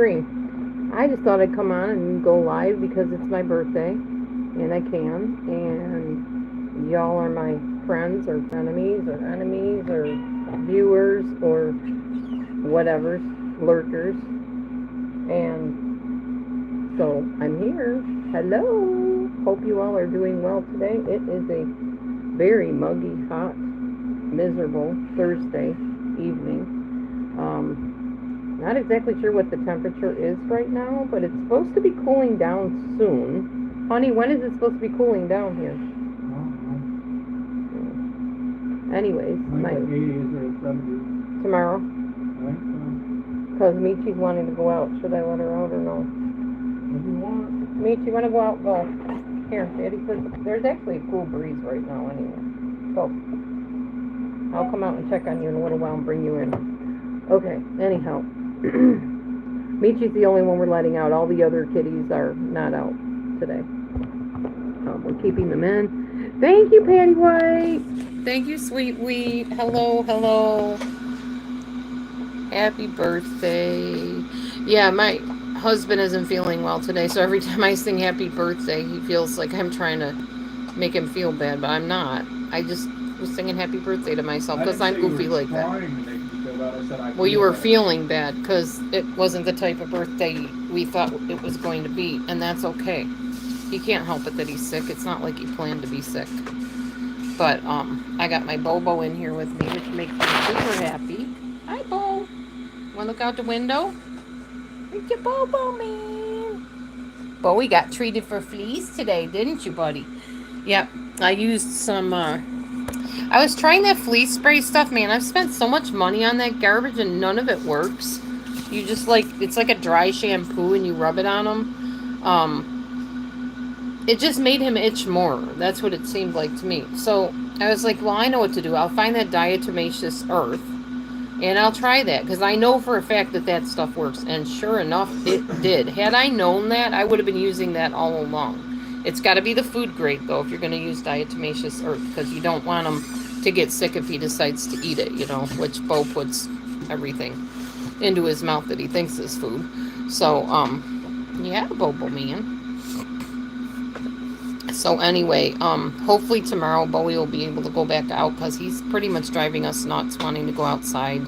screen. I just thought I'd come on and go live because it's my birthday, and I can. And y'all are my friends or enemies or viewers or whatever's lurkers. And so I'm here. Hello. Hope you all are doing well today. It is a very muggy, hot, miserable Thursday evening. Not exactly sure what the temperature is right now, but it's supposed to be cooling down soon. Honey, when is it supposed to be cooling down here? Anyways, like 80s or 70s. Tomorrow? Right? Because Michi's wanting to go out. Should I let her out or no? If you want. Michi, want to go out? Go. Here, Daddy says there's actually a cool breeze right now anyway. Go. I'll come out and check on you in a little while and bring you in. Okay, anyhow. Michi's the only one we're letting out. All the other kitties are not out today. We're keeping them in. Thank you, Patty White. Thank you, Sweet Wheat. Hello, hello. Happy birthday. Yeah, my husband isn't feeling well today, so every time I sing happy birthday, he feels like I'm trying to make him feel bad, but I'm not. I just was singing happy birthday to myself because I'm goofy like that. Well, you were feeling bad because it wasn't the type of birthday we thought it was going to be, and that's okay. He can't help it that he's sick. It's not like he planned to be sick. But I got my Bobo in here with me, which makes me super happy. Hi, Bo. Want to look out the window? Where's your Bobo, man? Bo, we got treated for fleas today, didn't you, buddy? Yep. I used some. I was trying that flea spray stuff, man. I've spent so much money on that garbage, and none of it works. You just it's like a dry shampoo, and you rub it on him. It just made him itch more. That's what it seemed like to me. So I was like, well, I know what to do. I'll find that diatomaceous earth, and I'll try that, because I know for a fact that that stuff works. And sure enough, it did. Had I known that, I would have been using that all along. It's got to be the food grade, though, if you're going to use diatomaceous earth, because you don't want him to get sick if he decides to eat it, which Bo puts everything into his mouth that he thinks is food. So, yeah, Bobo man. So anyway, hopefully tomorrow Bowie will be able to go back out, because he's pretty much driving us nuts wanting to go outside.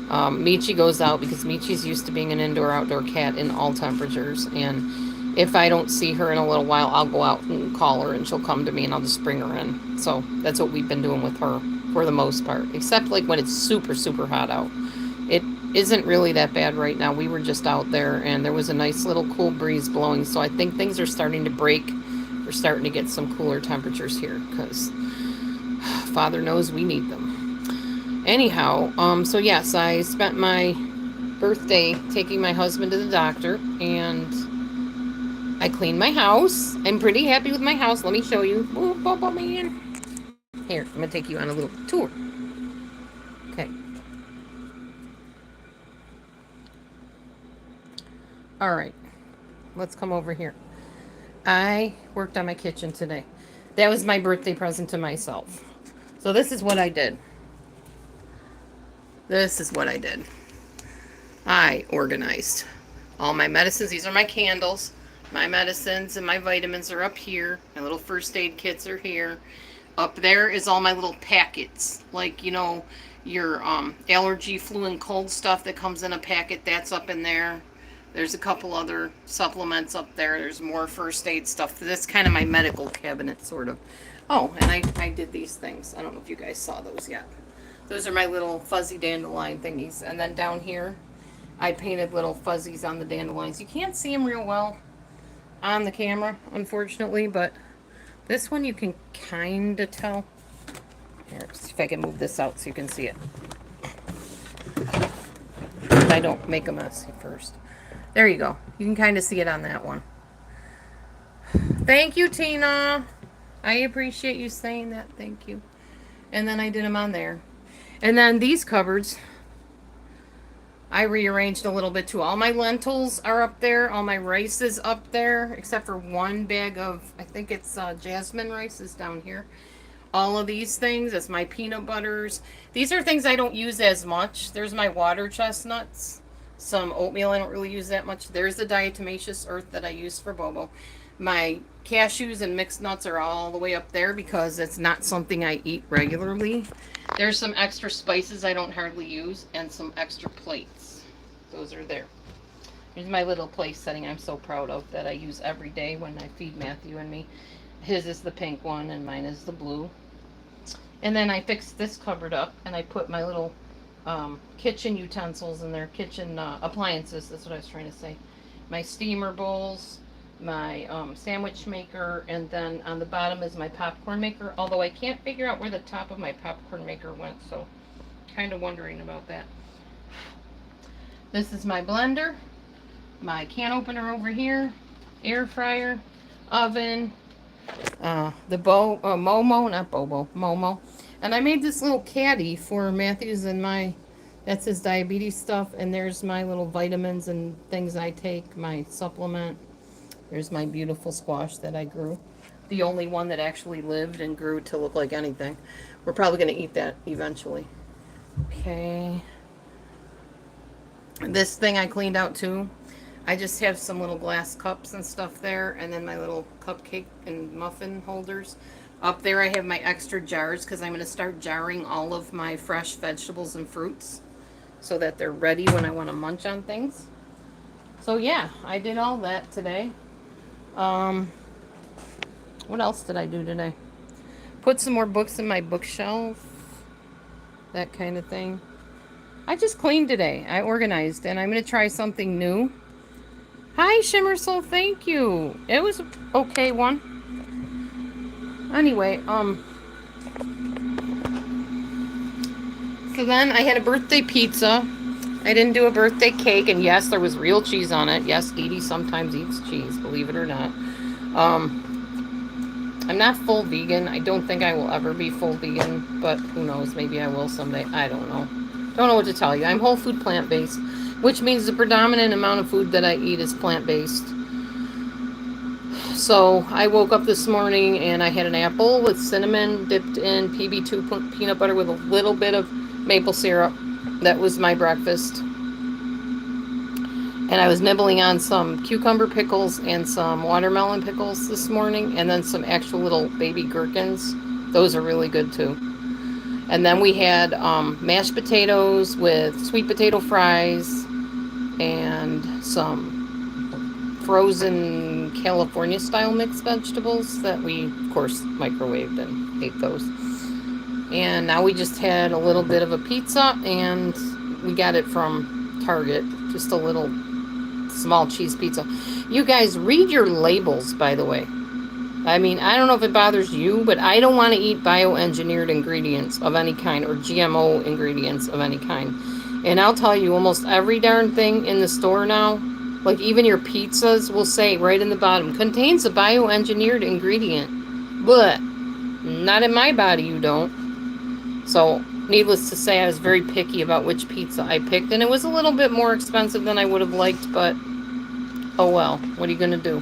Michi goes out because Michi's used to being an indoor-outdoor cat in all temperatures, and if I don't see her in a little while, I'll go out and call her, and she'll come to me, and I'll just bring her in. So that's what we've been doing with her for the most part, except like when it's super, super hot out. It isn't really that bad right now. We were just out there, and there was a nice little cool breeze blowing, so I think things are starting to break. We're starting to get some cooler temperatures here, because Father knows we need them. Anyhow, so yes, I spent my birthday taking my husband to the doctor, and I cleaned my house. I'm pretty happy with my house. Let me show you. Oh, Bobo man. Here, I'm going to take you on a little tour. Okay. All right. Let's come over here. I worked on my kitchen today. That was my birthday present to myself. So this is what I did. I organized all my medicines. These are my candles. My medicines and my vitamins are up here. My little first aid kits are here. Up there is all my little packets. Like, your allergy, flu, and cold stuff that comes in a packet. That's up in there. There's a couple other supplements up there. There's more first aid stuff. That's kind of my medical cabinet, sort of. Oh, and I did these things. I don't know if you guys saw those yet. Those are my little fuzzy dandelion thingies. And then down here, I painted little fuzzies on the dandelions. You can't see them real well on the camera, unfortunately, but this one you can kind of tell. Here, see if I can move this out so you can see it. I don't make a mess first. There you go. You can kind of see it on that one. Thank you, Tina. I appreciate you saying that. Thank you. And then I did them on there. And then these cupboards, I rearranged a little bit too. All my lentils are up there. All my rice is up there, except for one bag of, I think it's jasmine rice is down here. All of these things, that's my peanut butters. These are things I don't use as much. There's my water chestnuts. Some oatmeal I don't really use that much. There's the diatomaceous earth that I use for Bobo. My cashews and mixed nuts are all the way up there because it's not something I eat regularly. There's some extra spices I don't hardly use and some extra plates. Those are there. Here's my little place setting I'm so proud of that I use every day when I feed Matthew and me. His is the pink one and mine is the blue. And then I fixed this cupboard up and I put my little kitchen utensils in there, kitchen appliances, that's what I was trying to say. My steamer bowls, my sandwich maker, and then on the bottom is my popcorn maker, although I can't figure out where the top of my popcorn maker went, so kind of wondering about that. This is my blender, my can opener over here, air fryer, oven, the Momo, not Bobo, Momo. And I made this little caddy for Matthew's and that's his diabetes stuff. And there's my little vitamins and things I take, my supplement. There's my beautiful squash that I grew. The only one that actually lived and grew to look like anything. We're probably going to eat that eventually. Okay. This thing I cleaned out too. I just have some little glass cups and stuff there, and then my little cupcake and muffin holders. Up there I have my extra jars because I'm going to start jarring all of my fresh vegetables and fruits so that they're ready when I want to munch on things. So yeah, I did all that today. What else did I do today? Put some more books in my bookshelf. That kind of thing. I just cleaned today. I organized, and I'm going to try something new. Hi, Shimmer Soul, thank you. It was an okay one. Anyway, so then I had a birthday pizza. I didn't do a birthday cake, and yes, there was real cheese on it. Yes, Edie sometimes eats cheese, believe it or not. I'm not full vegan. I don't think I will ever be full vegan, but who knows, maybe I will someday. I don't know. Don't know what to tell you. I'm whole food plant-based, which means the predominant amount of food that I eat is plant-based. So I woke up this morning and I had an apple with cinnamon dipped in PB2 peanut butter with a little bit of maple syrup. That was my breakfast. And I was nibbling on some cucumber pickles and some watermelon pickles this morning, and then some actual little baby gherkins. Those are really good too. And then we had mashed potatoes with sweet potato fries and some frozen California style mixed vegetables that we of course microwaved and ate those. And now we just had a little bit of a pizza, and we got it from Target, just a little small cheese pizza. You guys, read your labels, by the way. I mean, I don't know if it bothers you, but I don't want to eat bioengineered ingredients of any kind or GMO ingredients of any kind. And I'll tell you, almost every darn thing in the store now, like even your pizzas will say right in the bottom, contains a bioengineered ingredient. But not in my body, you don't. So, needless to say, I was very picky about which pizza I picked. And it was a little bit more expensive than I would have liked, but oh well, what are you going to do?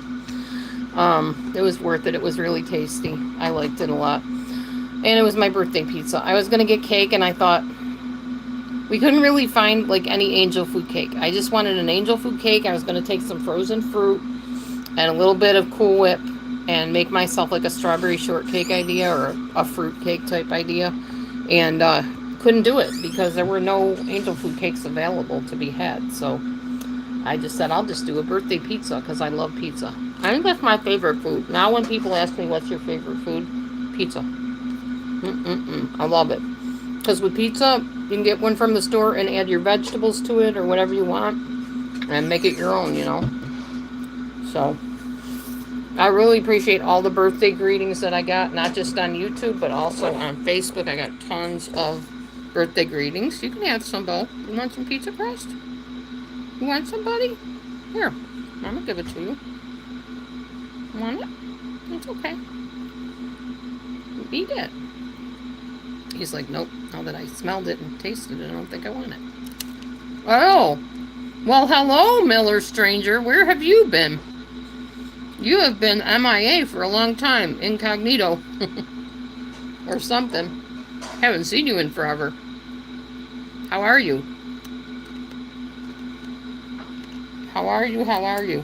It was worth it. It was really tasty. I liked it a lot. And it was my birthday pizza. I was going to get cake, and I thought we couldn't really find like any angel food cake. I just wanted an angel food cake. I was going to take some frozen fruit and a little bit of Cool Whip and make myself like a strawberry shortcake idea or a fruit cake type idea. And couldn't do it because there were no angel food cakes available to be had. So I just said I'll just do a birthday pizza because I love pizza. I think that's my favorite food. Now when people ask me what's your favorite food, pizza. I love it. Because with pizza, you can get one from the store and add your vegetables to it or whatever you want and make it your own, you know. So I really appreciate all the birthday greetings that I got, not just on YouTube, but also on Facebook. I got tons of birthday greetings. You can have some, Bo. You want some pizza crust? You want somebody? Here, I'm going to give it to you. Want it? It's okay. Eat it. He's like, nope. Now that I smelled it and tasted it, I don't think I want it. Oh. Well, hello, Miller Stranger. Where have you been? You have been MIA for a long time. Incognito. Or something. Haven't seen you in forever. How are you? How are you? How are you?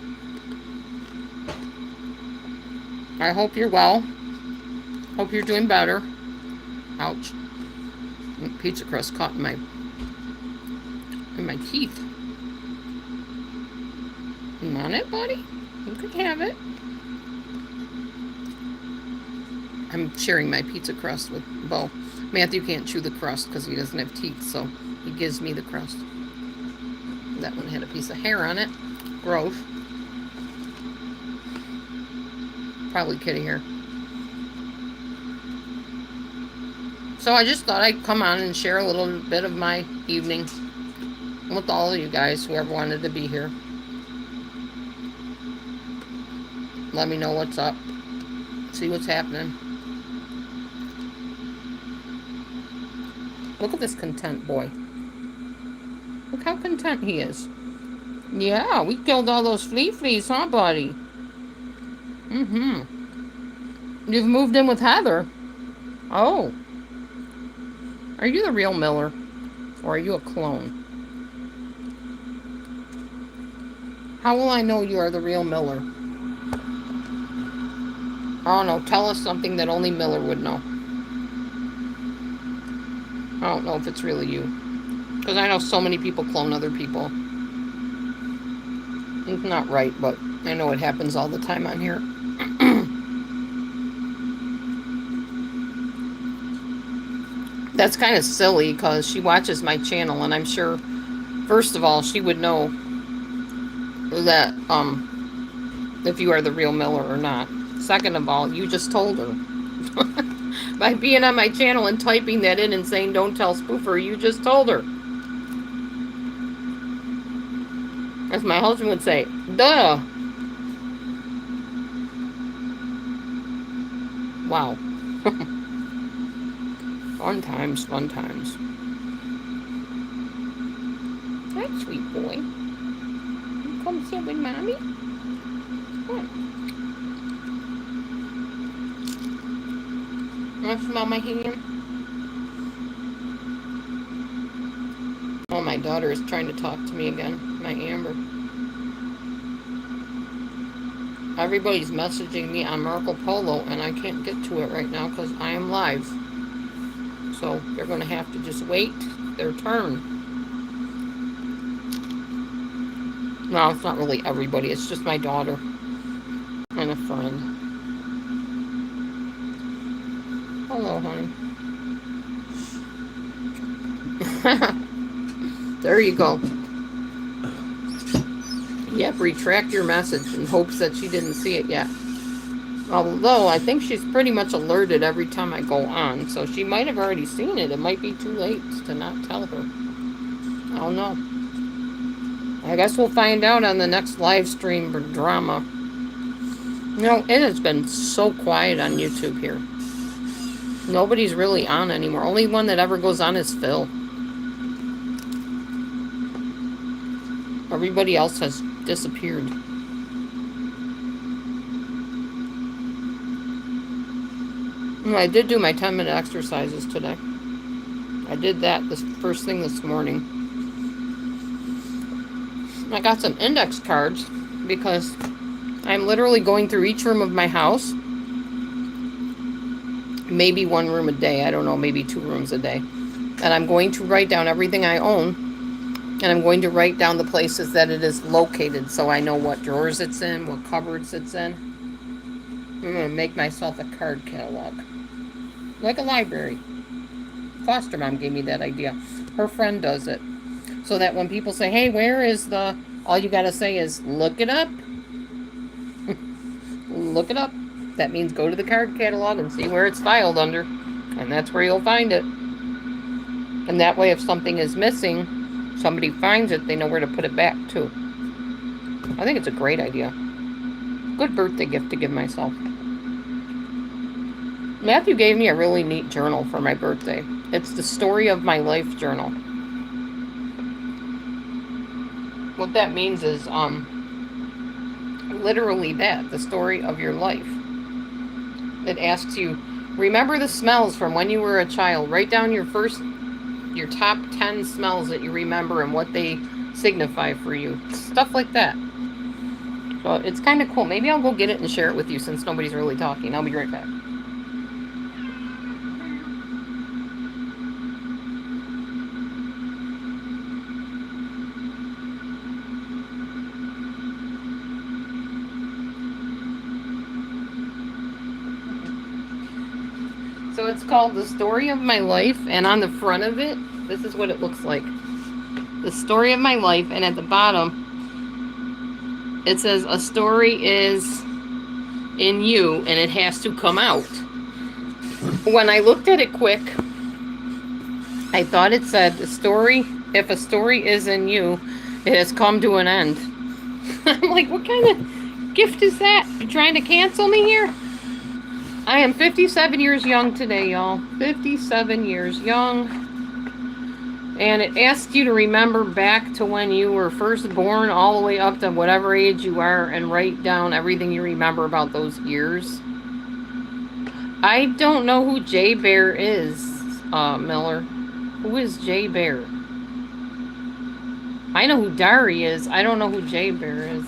I hope you're well. Hope you're doing better. Ouch. Pizza crust caught in my teeth. You want it, buddy? You can have it. I'm sharing my pizza crust with Bo. Matthew can't chew the crust because he doesn't have teeth, so he gives me the crust. That one had a piece of hair on it. Gross. Probably kitty hair. So I just thought I'd come on and share a little bit of my evening with all of you guys, whoever wanted to be here. Let me know what's up. See what's happening. Look at this content boy. Look how content he is. Yeah, we killed all those fleas, huh, buddy? Mm-hmm. You've moved in with Heather. Oh. Are you the real Miller? Or are you a clone? How will I know you are the real Miller? Oh no, tell us something that only Miller would know. I don't know if it's really you. Because I know so many people clone other people. It's not right, but I know it happens all the time on here. That's kind of silly because she watches my channel and I'm sure, first of all, she would know that, if you are the real Miller or not. Second of all, you just told her. By being on my channel and typing that in and saying, don't tell Spoofer, you just told her. As my husband would say, duh. Wow. Fun times, fun times. Hi, sweet boy. You come sit with mommy? Come. Want to smell my hand? Oh, my daughter is trying to talk to me again. My Amber. Everybody's messaging me on Marco Polo, and I can't get to it right now because I am live. So they're going to have to just wait their turn. No, it's not really everybody. It's just my daughter and a friend. Hello, honey. There you go. Yep, retract your message in hopes that she didn't see it yet. Although, I think she's pretty much alerted every time I go on, so she might have already seen it. It might be too late to not tell her. I don't know. I guess we'll find out on the next live stream for drama. You know, it has been so quiet on YouTube here. Nobody's really on anymore. Only one that ever goes on is Phil. Everybody else has disappeared. I did do my 10-minute exercises today. I did that this first thing this morning. I got some index cards because I'm literally going through each room of my house. Maybe one room a day. I don't know, maybe 2 rooms a day. And I'm going to write down everything I own. And I'm going to write down the places that it is located so I know what drawers it's in, what cupboards it's in. I'm going to make myself a card catalog. Like a library. Foster mom gave me that idea. Her friend does it. So that when people say, hey, where is the... All you got to say is, look it up. Look it up. That means go to the card catalog and see where it's filed under. And that's where you'll find it. And that way if something is missing... somebody finds it, they know where to put it back, too. I think it's a great idea. Good birthday gift to give myself. Matthew gave me a really neat journal for my birthday. It's the Story of My Life journal. What that means is, literally that, the story of your life. It asks you, remember the smells from when you were a child. Write down your top 10 smells that you remember and what they signify for you? Stuff like that. So it's kind of cool. Maybe I'll go get it and share it with you since nobody's really talking. I'll be right back. So it's called The Story of My Life, and on the front of it, this is what it looks like. The Story of My Life, and at the bottom, it says, a story is in you, and it has to come out. When I looked at it quick, I thought it said, if a story is in you, it has come to an end. I'm like, what kind of gift is that? You trying to cancel me here? I am 57 years young today, y'all. 57 years young. And it asks you to remember back to when you were first born all the way up to whatever age you are and write down everything you remember about those years. I don't know who Jay Bear is, Miller. Who is Jay Bear? I know who Dari is. I don't know who Jay Bear is.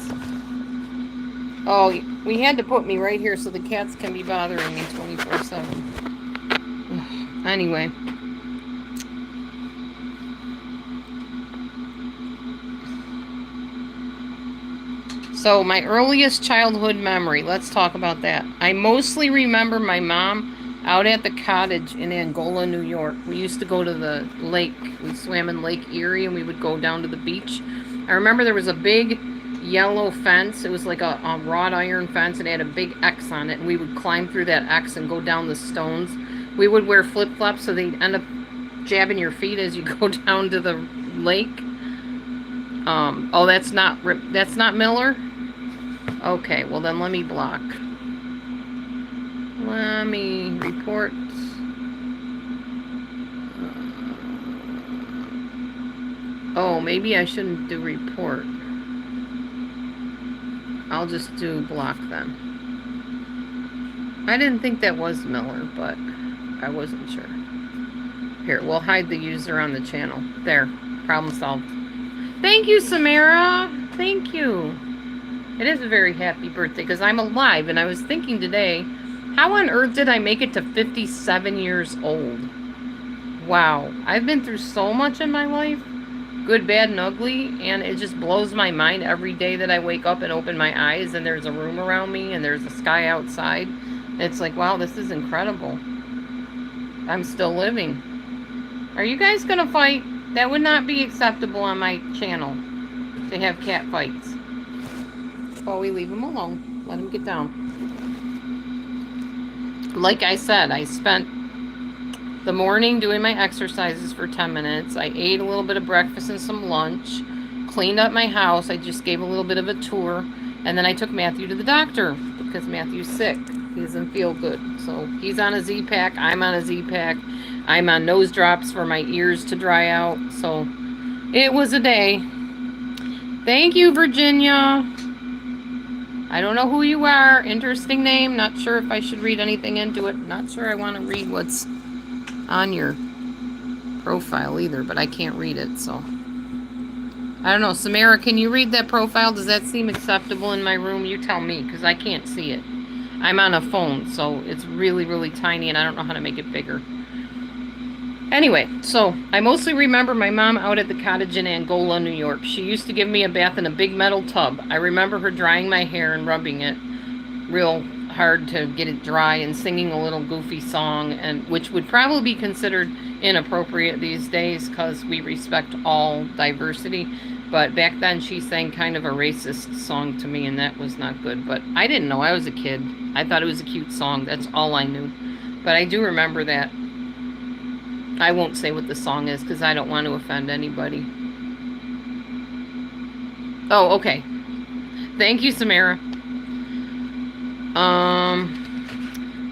Oh, we had to put me right here so the cats can be bothering me 24/7. Anyway. So, my earliest childhood memory. Let's talk about that. I mostly remember my mom out at the cottage in Angola, New York. We used to go to the lake. We swam in Lake Erie and we would go down to the beach. I remember there was a big yellow fence. It was like a wrought iron fence and it had a big X on it. And we would climb through that X and go down the stones. We would wear flip-flops so they'd end up jabbing your feet as you go down to the lake. Oh, that's not Miller? Okay, well then let me block. Let me report. Oh, maybe I shouldn't do report. I'll just do block then. I didn't think that was Miller, but I wasn't sure. Here, we'll hide the user on the channel. There, problem solved. Thank you, Samara. Thank you. It is a very happy birthday because I'm alive, and I was thinking today, how on earth did I make it to 57 years old? Wow, I've been through so much in my life, good, bad, and ugly, and it just blows my mind every day that I wake up and open my eyes and there's a room around me and there's a sky outside. It's like, wow, this is incredible. I'm still living. Are you guys gonna fight? That would not be acceptable on my channel, to have cat fights. Oh, we leave him alone. Let him get down. Like I said, I spent the morning doing my exercises for 10 minutes. I ate a little bit of breakfast and some lunch. Cleaned up my house. I just gave a little bit of a tour. And then I took Matthew to the doctor because Matthew's sick. He doesn't feel good. So he's on a Z-Pack. I'm on a Z-Pack. I'm on nose drops for my ears to dry out. So it was a day. Thank you, Virginia. I don't know who you are. Interesting name. Not sure if I should read anything into it. Not sure I want to read what's on your profile either, but I can't read it, so. I don't know. Samara, can you read that profile? Does that seem acceptable in my room? You tell me, because I can't see it. I'm on a phone, so it's really, really tiny, and I don't know how to make it bigger. Anyway, so I mostly remember my mom out at the cottage in Angola, New York. She used to give me a bath in a big metal tub. I remember her drying my hair and rubbing it real hard to get it dry and singing a little goofy song, and which would probably be considered inappropriate these days because we respect all diversity. But back then she sang kind of a racist song to me, and that was not good. But I didn't know. I was a kid. I thought it was a cute song. That's all I knew. But I do remember that. I won't say what the song is because I don't want to offend anybody. Oh, okay. Thank you, Samara.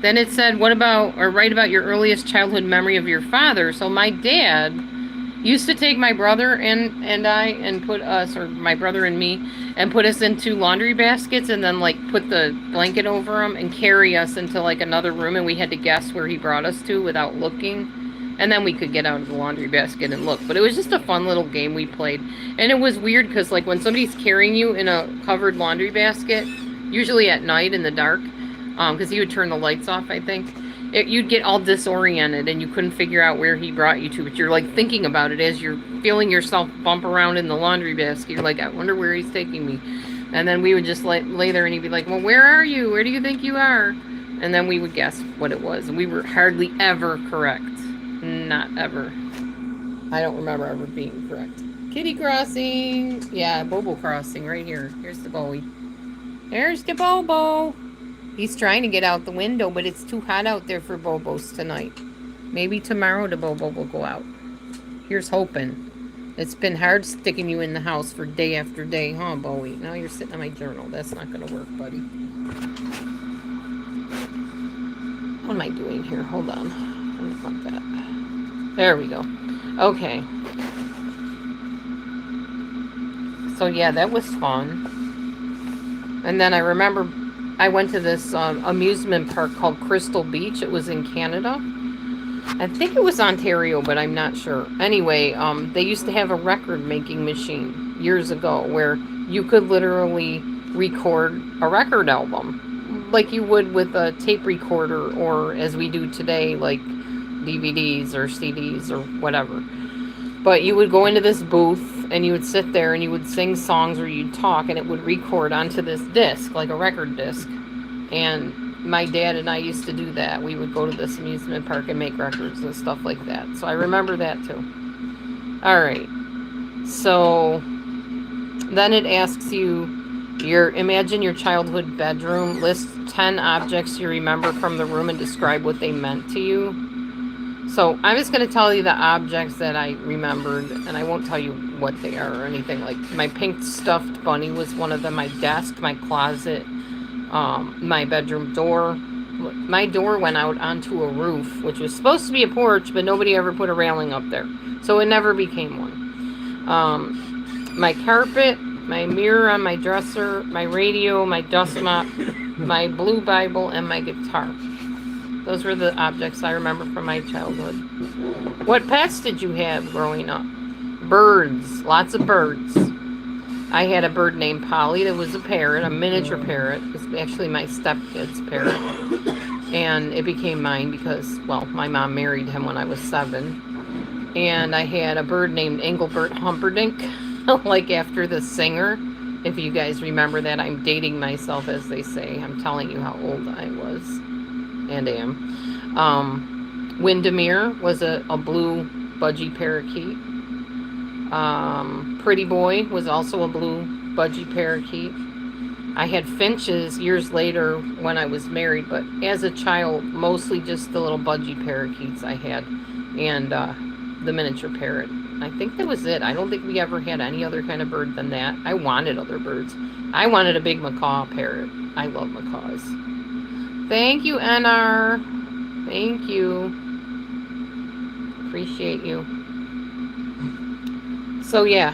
Then it said, write about your earliest childhood memory of your father. So my dad used to take my brother and I and put us, or my brother and me, and put us into laundry baskets and then like put the blanket over them and carry us into like another room, and we had to guess where he brought us to without looking. And then we could get out of the laundry basket and look. But it was just a fun little game we played. And it was weird because, like, when somebody's carrying you in a covered laundry basket, usually at night in the dark, because he would turn the lights off, I think, you'd get all disoriented and you couldn't figure out where he brought you to. But you're, like, thinking about it as you're feeling yourself bump around in the laundry basket. You're like, I wonder where he's taking me. And then we would just lay there and he'd be like, well, where are you? Where do you think you are? And then we would guess what it was. And we were hardly ever correct. Not ever. I don't remember ever being correct. Kitty crossing. Yeah, Bobo crossing right here. Here's the Bowie. There's the Bobo. He's trying to get out the window, but it's too hot out there for Bobos tonight. Maybe tomorrow the Bobo will go out. Here's hoping. It's been hard sticking you in the house for day after day, huh, Bowie? Now you're sitting on my journal. That's not going to work, buddy. What am I doing here? Hold on. I don't want that. There we go. Okay. So, yeah, that was fun. And then I remember I went to this amusement park called Crystal Beach. It was in Canada. I think it was Ontario, but I'm not sure. Anyway, they used to have a record-making machine years ago where you could literally record a record album like you would with a tape recorder, or as we do today, like DVDs or CDs or whatever. But you would go into this booth and you would sit there and you would sing songs or you'd talk and it would record onto this disc, like a record disc. And my dad and I used to do that. We would go to this amusement park and make records and stuff like that. So I remember that too. All right. So then it asks you, imagine your childhood bedroom. List 10 objects you remember from the room and describe what they meant to you. So I'm just going to tell you the objects that I remembered, and I won't tell you what they are or anything. Like my pink stuffed bunny was one of them. My desk, my closet, my bedroom door. My door went out onto a roof, which was supposed to be a porch, but nobody ever put a railing up there, so it never became one. My carpet, my mirror on my dresser, my radio, my dust mop, my blue Bible, and my guitar. Those were the objects I remember from my childhood. What pets did you have growing up? Birds. Lots of birds. I had a bird named Polly that was a parrot, a miniature parrot. It was actually my stepkid's parrot. And it became mine because, well, my mom married him when I was 7. And I had a bird named Engelbert Humperdinck, like after the singer. If you guys remember that, I'm dating myself, as they say. I'm telling you how old I was. And am. Windermere was a blue budgie parakeet. Pretty Boy was also a blue budgie parakeet. I had finches years later when I was married, but as a child, mostly just the little budgie parakeets I had, and the miniature parrot. I think that was it. I don't think we ever had any other kind of bird than that. I wanted other birds. I wanted a big macaw parrot. I love macaws. Thank you, NR. Thank you. Appreciate you. So yeah,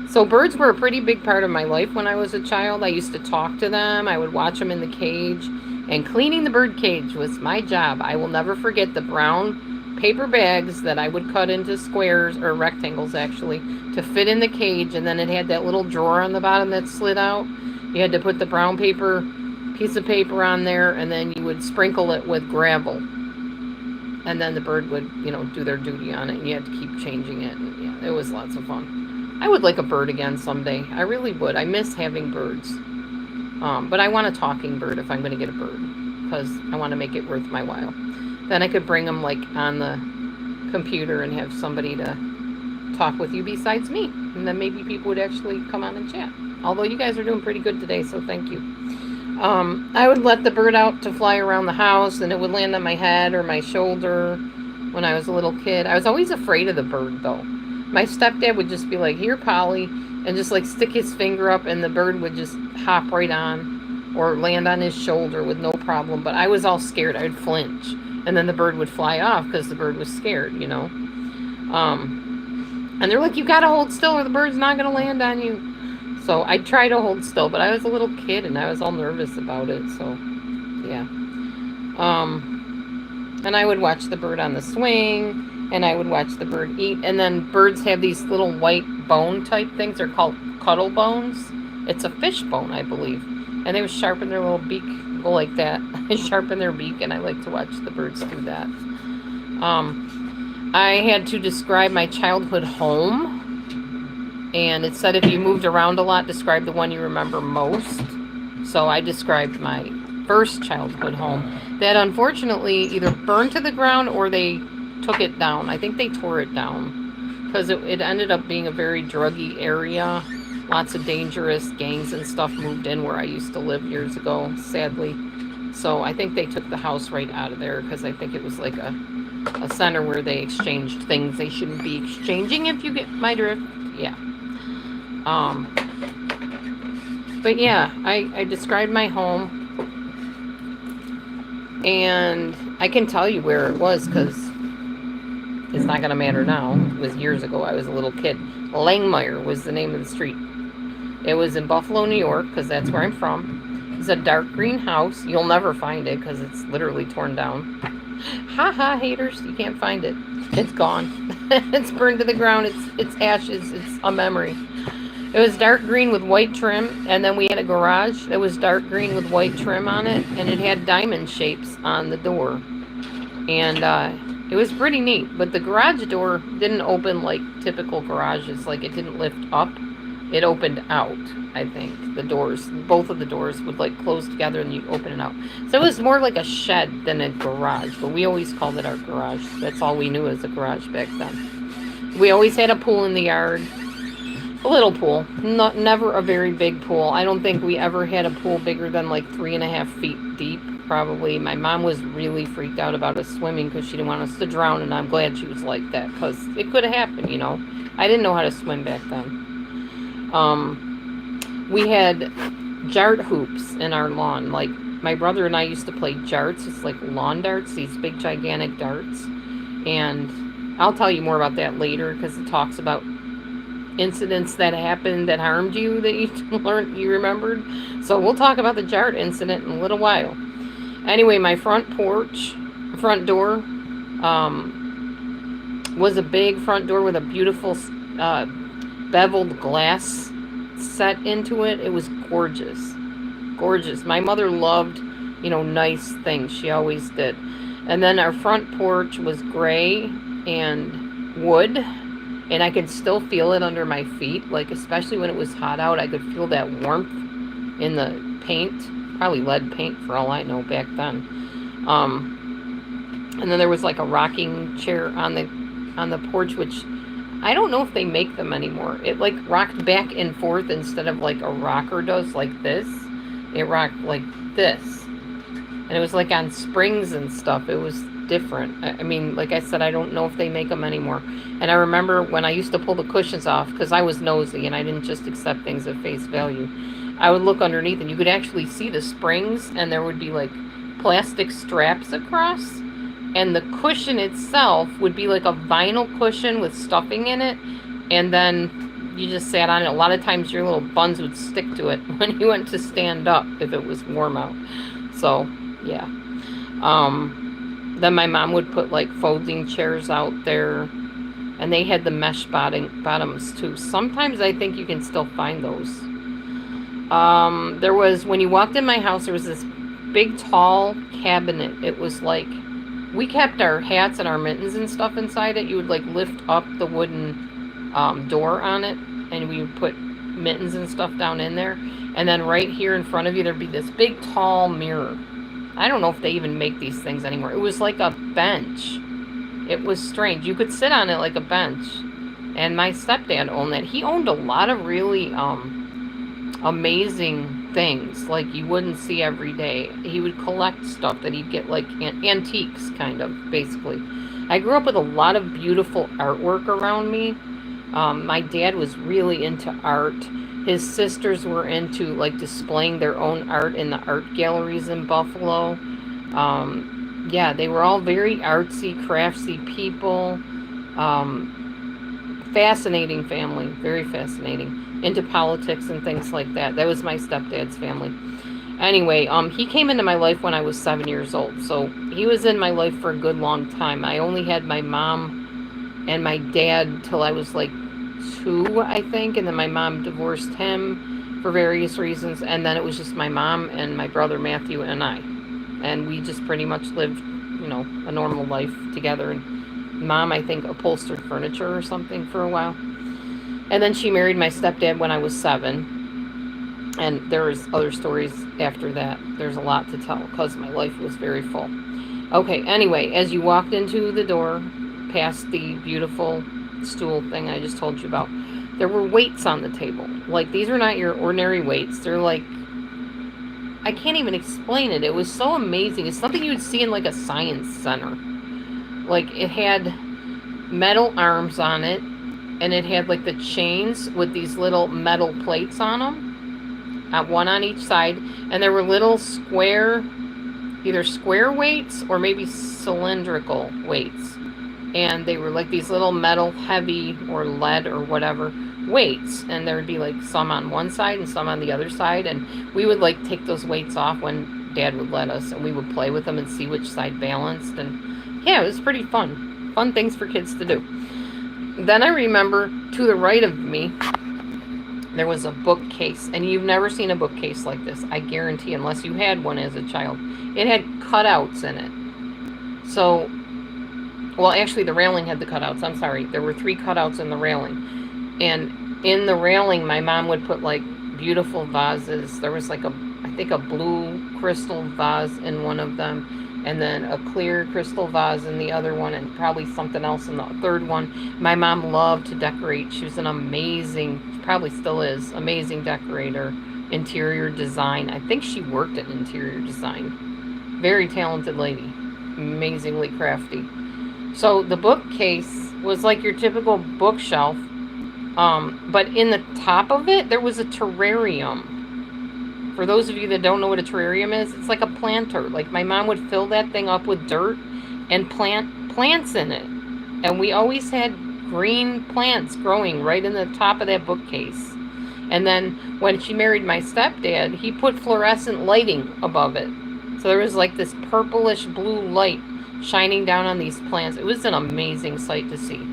so birds were a pretty big part of my life when I was a child. I used to talk to them. I would watch them in the cage, and cleaning the bird cage was my job. I will never forget the brown paper bags that I would cut into squares, or rectangles actually, to fit in the cage, and then it had that little drawer on the bottom that slid out. You had to put the brown piece of paper on there, and then you would sprinkle it with gravel, and then the bird would, do their duty on it, and you had to keep changing it. And yeah, it was lots of fun. I would like a bird again someday. I really would. I miss having birds. But I want a talking bird if I'm going to get a bird, because I want to make it worth my while. Then I could bring them like on the computer and have somebody to talk with you besides me, and then maybe people would actually come on and chat. Although you guys are doing pretty good today, so thank you. I would let the bird out to fly around the house, and it would land on my head or my shoulder when I was a little kid. I was always afraid of the bird, though. My stepdad would just be like, here, Polly, and just like stick his finger up, and the bird would just hop right on or land on his shoulder with no problem. But I was all scared. I'd flinch, and then the bird would fly off because the bird was scared, And they're like, you got to hold still or the bird's not going to land on you. So I tried to hold still, but I was a little kid and I was all nervous about it. So, yeah. And I would watch the bird on the swing, and I would watch the bird eat. And then birds have these little white bone type things. They're called cuttle bones. It's a fish bone, I believe. And they would sharpen their little beak, go like that. Sharpen their beak, and I like to watch the birds do that. I had to describe my childhood home, and it said if you moved around a lot, describe the one you remember most. So I described my first childhood home that unfortunately either burned to the ground or they took it down. I think they tore it down because it ended up being a very druggy area. Lots of dangerous gangs and stuff moved in where I used to live years ago, sadly. So I think they took the house right out of there because I think it was like a center where they exchanged things they shouldn't be exchanging, if you get my drift. Yeah. But yeah, I described my home. And I can tell you where it was because it's not going to matter now. It was years ago. I was a little kid. Langmeyer was the name of the street. It was in Buffalo, New York, because that's where I'm from. It's a dark green house. You'll never find it because it's literally torn down. Ha ha, haters. You can't find it. It's gone. It's burned to the ground. It's ashes. It's a memory. It was dark green with white trim, and then we had a garage that was dark green with white trim on it, and it had diamond shapes on the door. And it was pretty neat, but the garage door didn't open like typical garages, like it didn't lift up. It opened out, I think. The doors, both of the doors would like close together and you open it out. So it was more like a shed than a garage, but we always called it our garage. That's all we knew as a garage back then. We always had a pool in the yard. A little pool, never a very big pool. I don't think we ever had a pool bigger than like 3.5 feet deep, probably. My mom was really freaked out about us swimming because she didn't want us to drown, and I'm glad she was like that because it could have happened, you know. I didn't know how to swim back then. We had jart hoops in our lawn. Like, my brother and I used to play jarts. It's like lawn darts, these big gigantic darts. And I'll tell you more about that later because it talks about incidents that happened that harmed you that you remembered. So we'll talk about the Jart incident in a little while. Anyway, my front door was a big front door with a beautiful beveled glass set into it. It was gorgeous. Gorgeous. My mother loved, nice things. She always did. And then our front porch was gray and wood. And I could still feel it under my feet, like especially when it was hot out, I could feel that warmth in the paint, probably lead paint for all I know back then. And then there was like a rocking chair on the porch, which I don't know if they make them anymore. It like rocked back and forth instead of like a rocker does like this. It rocked like this. And it was like on springs and stuff. It was different. I mean, like I said, I don't know if they make them anymore. And I remember when I used to pull the cushions off, because I was nosy and I didn't just accept things at face value. I would look underneath and you could actually see the springs, and there would be like plastic straps across, and the cushion itself would be like a vinyl cushion with stuffing in it, and then you just sat on it. A lot of times your little buns would stick to it when you went to stand up if it was warm out. So yeah. Then my mom would put like folding chairs out there, and they had the mesh bottoms too. Sometimes I think you can still find those. There was, when you walked in my house, there was this big tall cabinet. It was like, we kept our hats and our mittens and stuff inside it. You would like lift up the wooden door on it, and we would put mittens and stuff down in there. And then right here in front of you, there'd be this big tall mirror. I don't know if they even make these things anymore. It was like a bench. It was strange. You could sit on it like a bench. And my stepdad owned that. He owned a lot of really amazing things like you wouldn't see every day. He would collect stuff that he'd get, like antiques, kind of, basically. I grew up with a lot of beautiful artwork around me. My dad was really into art. His sisters were into like displaying their own art in the art galleries in Buffalo. Yeah, they were all very artsy, craftsy people. Fascinating family, very fascinating. Into politics and things like that. That was my stepdad's family. Anyway, he came into my life when I was 7 years old. So he was in my life for a good long time. I only had my mom and my dad till I was like 2, I think. And then my mom divorced him for various reasons. And then it was just my mom and my brother Matthew and I. And we just pretty much lived, a normal life together. And mom, I think, upholstered furniture or something for a while. And then she married my stepdad when I was 7. And there's other stories after that. There's a lot to tell because my life was very full. Okay, anyway, as you walked into the door, past the beautiful stool thing I just told you about, there were weights on the table. Like, these are not your ordinary weights. They're like, I can't even explain it. It was so amazing. It's something you would see in like a science center. Like, it had metal arms on it, and it had like the chains with these little metal plates on them. One on each side, and there were little either square weights or maybe cylindrical weights, and they were like these little metal heavy or lead or whatever weights, and there would be like some on one side and some on the other side, and we would like take those weights off when Dad would let us, and we would play with them and see which side balanced. And yeah, it was pretty fun things for kids to do. Then I remember to the right of me there was a bookcase, and you've never seen a bookcase like this, I guarantee, unless you had one as a child. It had cutouts in it. So, well, actually, the railing had the cutouts. I'm sorry. There were 3 cutouts in the railing. And in the railing, my mom would put, like, beautiful vases. There was, like, I think a blue crystal vase in one of them, and then a clear crystal vase in the other one, and probably something else in the third one. My mom loved to decorate. She was an amazing, probably still is, amazing decorator, interior design. I think she worked at interior design. Very talented lady, amazingly crafty. So the bookcase was like your typical bookshelf, but in the top of it, there was a terrarium. For those of you that don't know what a terrarium is, it's like a planter. Like, my mom would fill that thing up with dirt and plant plants in it. And we always had green plants growing right in the top of that bookcase. And then when she married my stepdad, he put fluorescent lighting above it. So there was like this purplish blue light shining down on these plants. It was an amazing sight to see.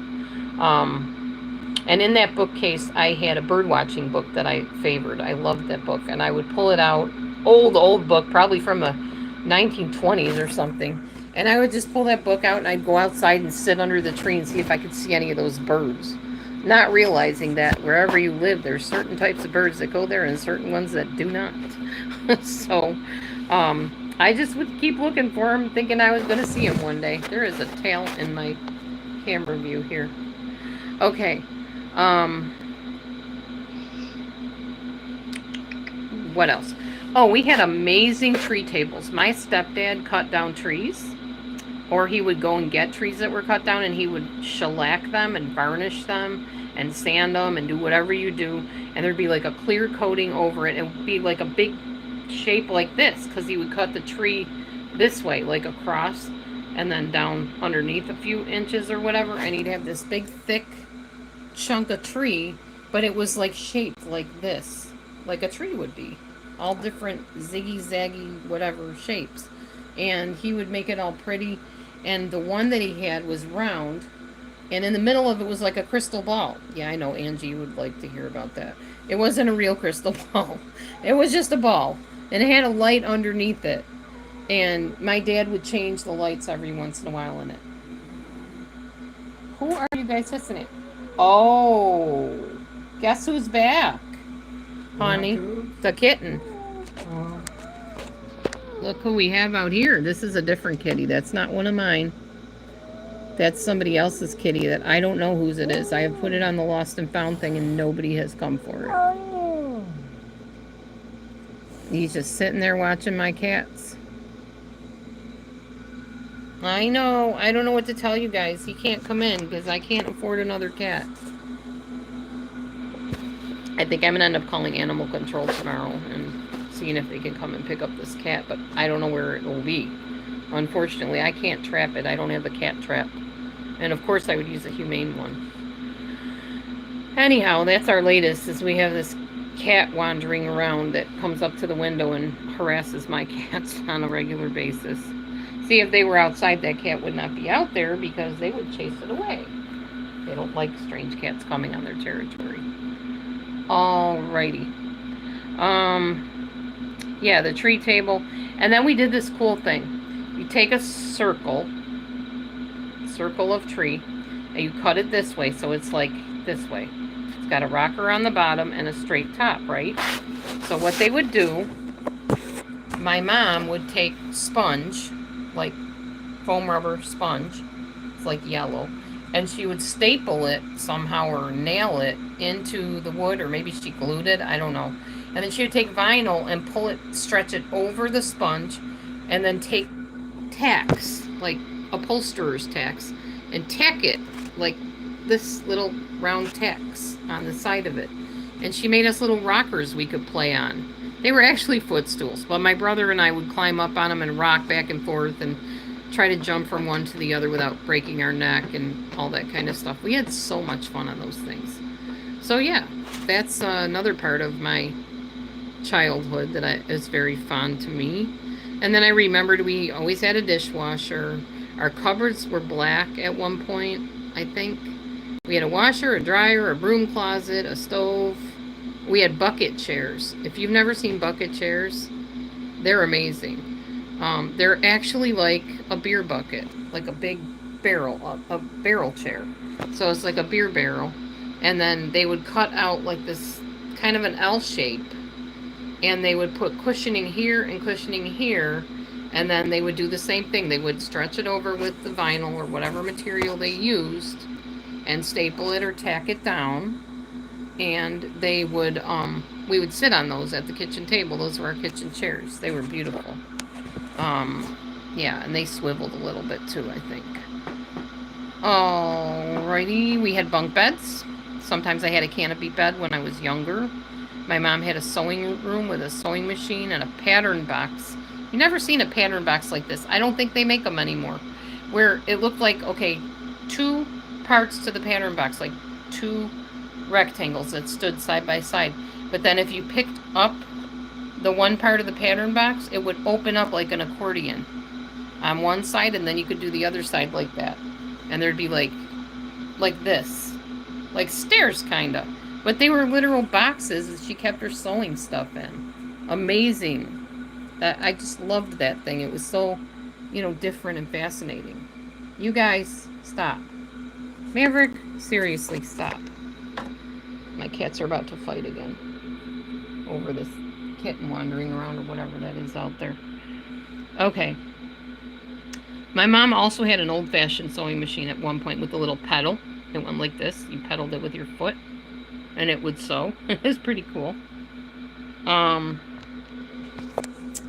And in that bookcase, I had a birdwatching book that I favored. I loved that book. And I would pull it out, old book, probably from the 1920s or something. And I would just pull that book out, and I'd go outside and sit under the tree and see if I could see any of those birds. Not realizing that wherever you live, there's certain types of birds that go there and certain ones that do not. So, I just would keep looking for them, thinking I was going to see them one day. There is a tail in my camera view here. Okay. What else? Oh, we had amazing tree tables. My stepdad cut down trees, or he would go and get trees that were cut down, and he would shellac them and varnish them and sand them and do whatever you do, and there'd be like a clear coating over it. It would be like a big shape like this, because he would cut the tree this way, like across, and then down underneath a few inches or whatever, and he'd have this big thick chunk of tree, but it was like shaped like this, like a tree would be, all different ziggy-zaggy whatever shapes, and he would make it all pretty. And the one that he had was round, and in the middle of it was like a crystal ball. Yeah, I know Angie would like to hear about that. It wasn't a real crystal ball. It was just a ball, and it had a light underneath it, and my dad would change the lights every once in a while in it. Who are you guys listening to? Oh, guess who's back? Honey, the kitten. Look who we have out here. This is a different kitty. That's not one of mine. That's somebody else's kitty that I don't know whose it is. I have put it on the lost and found thing, and nobody has come for it. He's just sitting there watching my cats. I know. I don't know what to tell you guys. He can't come in because I can't afford another cat. I think I'm going to end up calling animal control tomorrow and seeing if they can come and pick up this cat, but I don't know where it will be. Unfortunately, I can't trap it. I don't have the cat trap. And of course, I would use a humane one. Anyhow, that's our latest, is we have this cat wandering around that comes up to the window and harasses my cats on a regular basis. See, if they were outside, that cat would not be out there because they would chase it away. They don't like strange cats coming on their territory. Alrighty. Yeah, the tree table. And then we did this cool thing. You take a circle of tree, and you cut it this way, so it's like this way. It's got a rocker on the bottom and a straight top, right? So what they would do, my mom would take sponge, like foam rubber sponge, it's like yellow, and she would staple it somehow or nail it into the wood, or maybe she glued it, I don't know. And then she would take vinyl and pull it, stretch it over the sponge, and then take tacks, like upholsterer's tacks, and tack it like this little round tacks on the side of it. And she made us little rockers we could play on. They were actually footstools, but my brother and I would climb up on them and rock back and forth and try to jump from one to the other without breaking our neck and all that kind of stuff. We had so much fun on those things. So yeah, that's another part of my childhood that is very fond to me. And then I remembered we always had a dishwasher. Our cupboards were black at one point, I think. We had a washer, a dryer, a broom closet, a stove. We had bucket chairs. If you've never seen bucket chairs, they're amazing. They're actually like a beer bucket, like a big barrel, a barrel chair. So it's like a beer barrel. And then they would cut out like this kind of an L shape. And they would put cushioning here and cushioning here. And then they would do the same thing. They would stretch it over with the vinyl or whatever material they used and staple it or tack it down. And they would, we would sit on those at the kitchen table. Those were our kitchen chairs. They were beautiful. Yeah, and they swiveled a little bit too, I think. Alrighty, we had bunk beds. Sometimes I had a canopy bed when I was younger. My mom had a sewing room with a sewing machine and a pattern box. You never seen a pattern box like this. I don't think they make them anymore. Where it looked like, okay, two parts to the pattern box, like two rectangles that stood side by side. But then if you picked up the one part of the pattern box, it would open up like an accordion on one side, and then you could do the other side like that. And there'd be like this. Like stairs, kind of. But they were literal boxes that she kept her sewing stuff in. Amazing. I just loved that thing. It was so, different and fascinating. You guys, stop. Maverick, seriously, stop. My cats are about to fight again over this kitten wandering around or whatever that is out there. Okay. My mom also had an old-fashioned sewing machine at one point with a little pedal. It went like this. You pedaled it with your foot, and it would sew. It was pretty cool.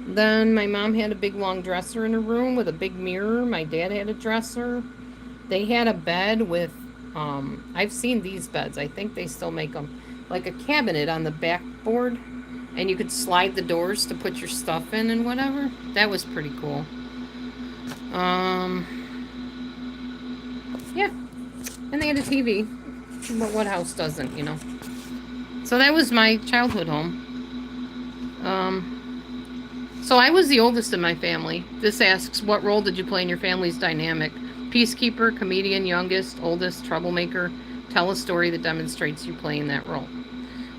Then my mom had a big long dresser in her room with a big mirror. My dad had a dresser. They had a bed with, I've seen these beds. I think they still make them. Like a cabinet on the backboard. And you could slide the doors to put your stuff in and whatever. That was pretty cool. Yeah. And they had a TV. But what house doesn't, So that was my childhood home. So I was the oldest in my family. This asks, what role did you play in your family's dynamic? Peacekeeper, comedian, youngest, oldest, troublemaker. Tell a story that demonstrates you playing that role.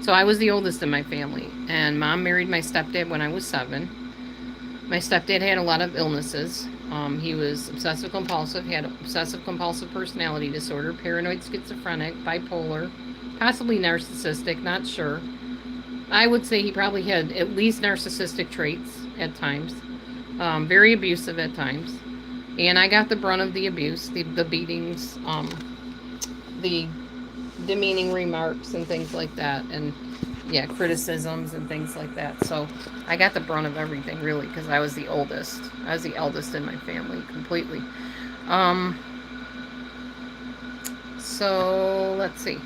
So I was the oldest in my family. And Mom married my stepdad when I was 7. My stepdad had a lot of illnesses. He was obsessive-compulsive, had obsessive-compulsive personality disorder, paranoid schizophrenic, bipolar, possibly narcissistic, not sure. I would say he probably had at least narcissistic traits at times. Very abusive at times. And I got the brunt of the abuse, the beatings, the demeaning remarks and things like that. And, yeah, criticisms and things like that. So I got the brunt of everything, really, because I was the oldest. I was the eldest in my family, completely. So, let's see.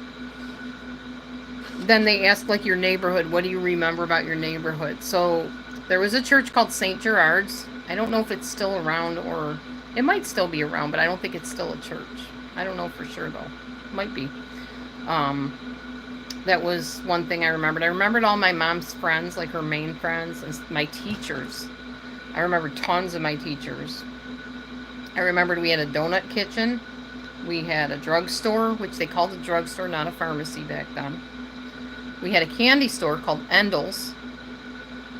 Then they asked, like, your neighborhood. What do you remember about your neighborhood? So there was a church called St. Gerard's. I don't know if it's still around, or it might still be around, but I don't think it's still a church. I don't know for sure, though. Might be. That was one thing I remembered. I remembered all my mom's friends, like her main friends, and my teachers. I remember tons of my teachers. I remembered we had a donut kitchen. We had a drugstore, which they called a drugstore, not a pharmacy back then. We had a candy store called Endel's.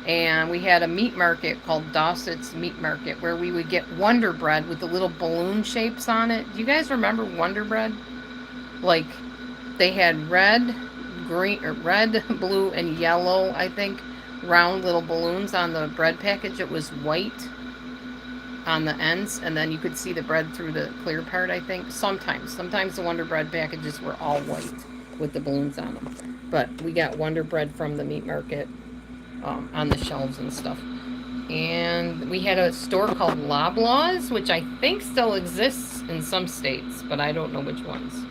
And we had a meat market called Dossett's Meat Market, where we would get Wonder Bread with the little balloon shapes on it. Do you guys remember Wonder Bread? Like, they had red, green, or red, blue, and yellow, I think, round little balloons on the bread package. It was white on the ends, and then you could see the bread through the clear part, I think. Sometimes the Wonder Bread packages were all white with the balloons on them. But we got Wonder Bread from the meat market. On the shelves and stuff. And we had a store called Loblaws, which I think still exists in some states, but I don't know which ones.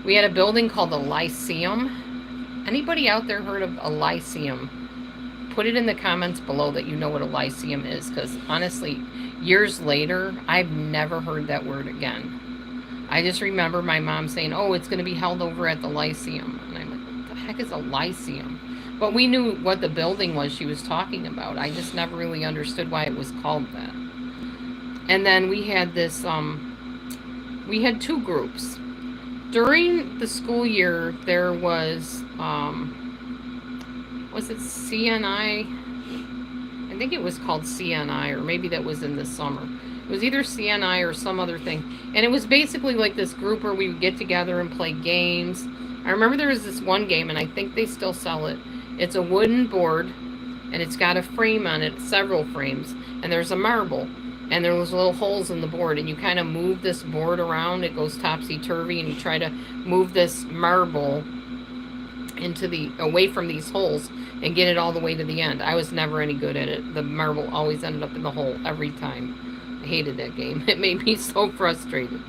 We had a building called the Lyceum. Anybody out there heard of a Lyceum? Put it in the comments below that you know what a Lyceum is, because honestly, years later, I've never heard that word again. I just remember my mom saying, oh, it's going to be held over at the Lyceum. And I'm like, what the heck is a Lyceum? But we knew what the building was she was talking about. I just never really understood why it was called that. And then we had this, we had two groups. During the school year, there was it CNI? I think it was called CNI, or maybe that was in the summer. It was either CNI or some other thing. And it was basically like this group where we would get together and play games. I remember there was this one game, and I think they still sell it. It's a wooden board, and it's got a frame on it, several frames, and there's a marble, and there's little holes in the board, and you kind of move this board around. It goes topsy-turvy, and you try to move this marble away from these holes and get it all the way to the end. I was never any good at it. The marble always ended up in the hole every time. I hated that game. It made me so frustrated.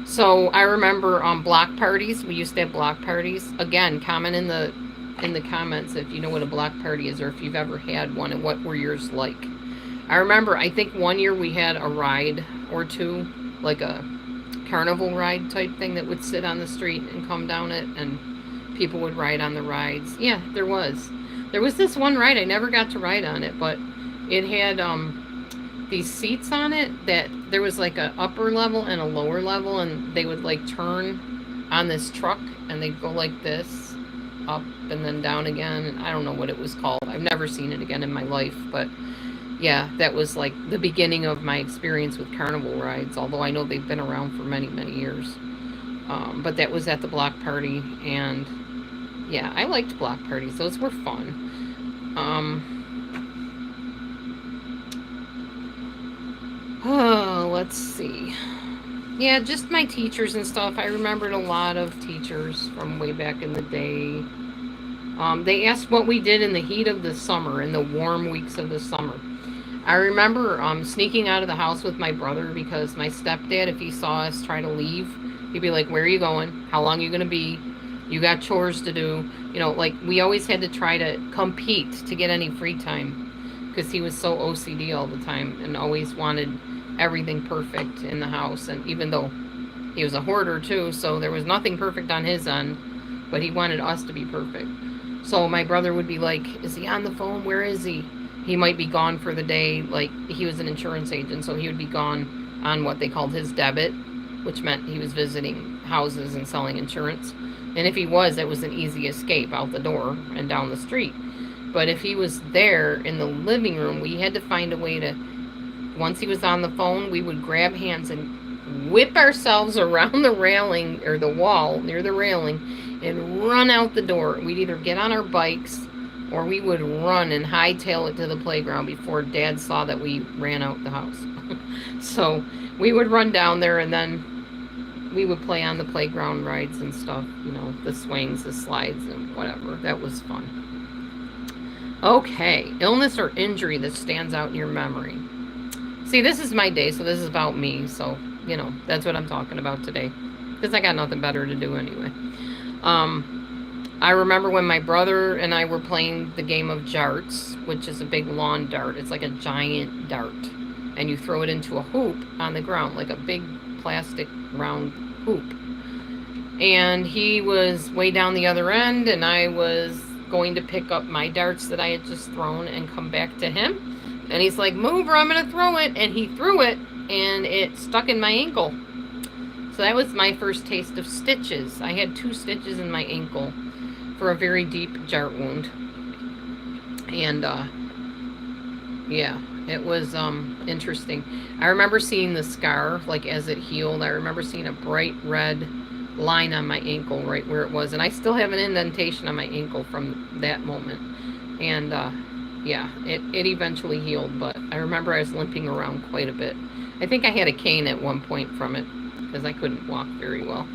So I remember block parties. We used to have block parties. Again, comment in the comments if you know what a block party is, or if you've ever had one and what were yours like. I remember, I think one year we had a ride or two, like a carnival ride type thing that would sit on the street and come down it, and people would ride on the rides. Yeah, there was this one ride. I never got to ride on it, but it had these seats on it that there was like a upper level and a lower level, and they would like turn on this truck, and they'd go like this, up and then down again. And I don't know what it was called. I've never seen it again in my life, but yeah, that was like the beginning of my experience with carnival rides, although I know they've been around for many, many years. But that was at the block party, and yeah, I liked block parties. Those were fun. Oh, let's see. Yeah, just my teachers and stuff. I remembered a lot of teachers from way back in the day. They asked what we did in the heat of the summer, in the warm weeks of the summer. I remember sneaking out of the house with my brother, because my stepdad, if he saw us try to leave, he'd be like, where are you going? How long are you going to be? You got chores to do. You know, like, we always had to try to compete to get any free time, because he was so OCD all the time and always wanted everything perfect in the house. And even though he was a hoarder too, so there was nothing perfect on his end, but he wanted us to be perfect. So my brother would be like, is he on the phone? Where is he? He might be gone for the day. Like, he was an insurance agent, so he would be gone on what they called his debit, which meant he was visiting houses and selling insurance. And if he was, that was an easy escape out the door and down the street. But if he was there in the living room, we had to find a way to, once he was on the phone, we would grab hands and whip ourselves around the railing, or the wall near the railing, and run out the door. We'd either get on our bikes, or we would run and hightail it to the playground before Dad saw that we ran out the house. So we would run down there, and then we would play on the playground rides and stuff, you know, the swings, the slides, and whatever. That was fun. Okay, illness or injury that stands out in your memory. See, this is my day, so this is about me. So, you know, that's what I'm talking about today, because I got nothing better to do anyway. I remember when my brother and I were playing the game of jarts, which is a big lawn dart. It's like a giant dart, and you throw it into a hoop on the ground, like a big plastic round hoop. And he was way down the other end, and I was going to pick up my darts that I had just thrown and come back to him. And he's like, move or I'm going to throw it. And he threw it, and it stuck in my ankle. So that was my first taste of stitches. I had 2 stitches in my ankle for a very deep dart wound. And, yeah, it was interesting. I remember seeing the scar, like, as it healed. I remember seeing a bright red line on my ankle right where it was. And I still have an indentation on my ankle from that moment. And, yeah, it eventually healed. But I remember I was limping around quite a bit. I think I had a cane at one point from it because I couldn't walk very well.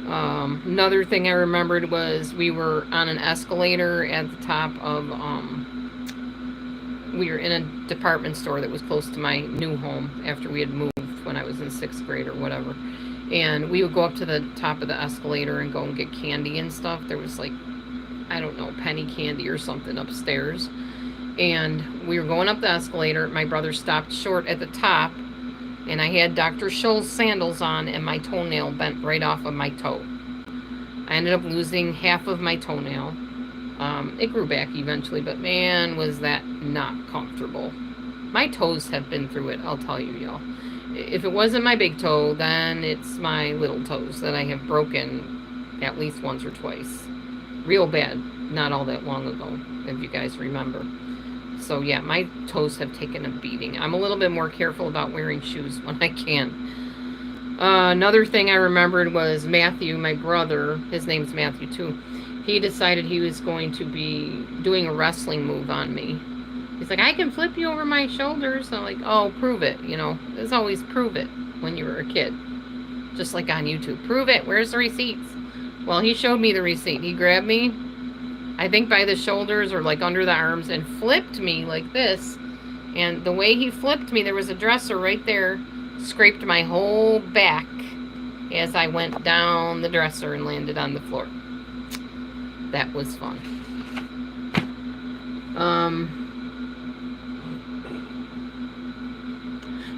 Another thing I remembered was we were on an escalator at the top of, we were in a department store that was close to my new home after we had moved when I was in 6th grade or whatever. And we would go up to the top of the escalator and go and get candy and stuff. There was like, I don't know, penny candy or something upstairs. And we were going up the escalator. My brother stopped short at the top. And I had Dr. Scholl's sandals on, and my toenail bent right off of my toe. I ended up losing half of my toenail. It grew back eventually, but man, was that not comfortable. My toes have been through it, I'll tell you, y'all. If it wasn't my big toe, then it's my little toes that I have broken at least once or twice. Real bad, not all that long ago, if you guys remember. So yeah, my toes have taken a beating. I'm a little bit more careful about wearing shoes when I can. Another thing I remembered was Matthew, my brother, his name's Matthew too. He decided he was going to be doing a wrestling move on me. He's like, I can flip you over my shoulders. I'm like, oh, prove it. You know, there's always prove it when you were a kid. Just like on YouTube. Prove it. Where's the receipts? Well, he showed me the receipt. He grabbed me, I think by the shoulders or like under the arms, and flipped me like this. And the way he flipped me, there was a dresser right there, scraped my whole back as I went down the dresser and landed on the floor. That was fun.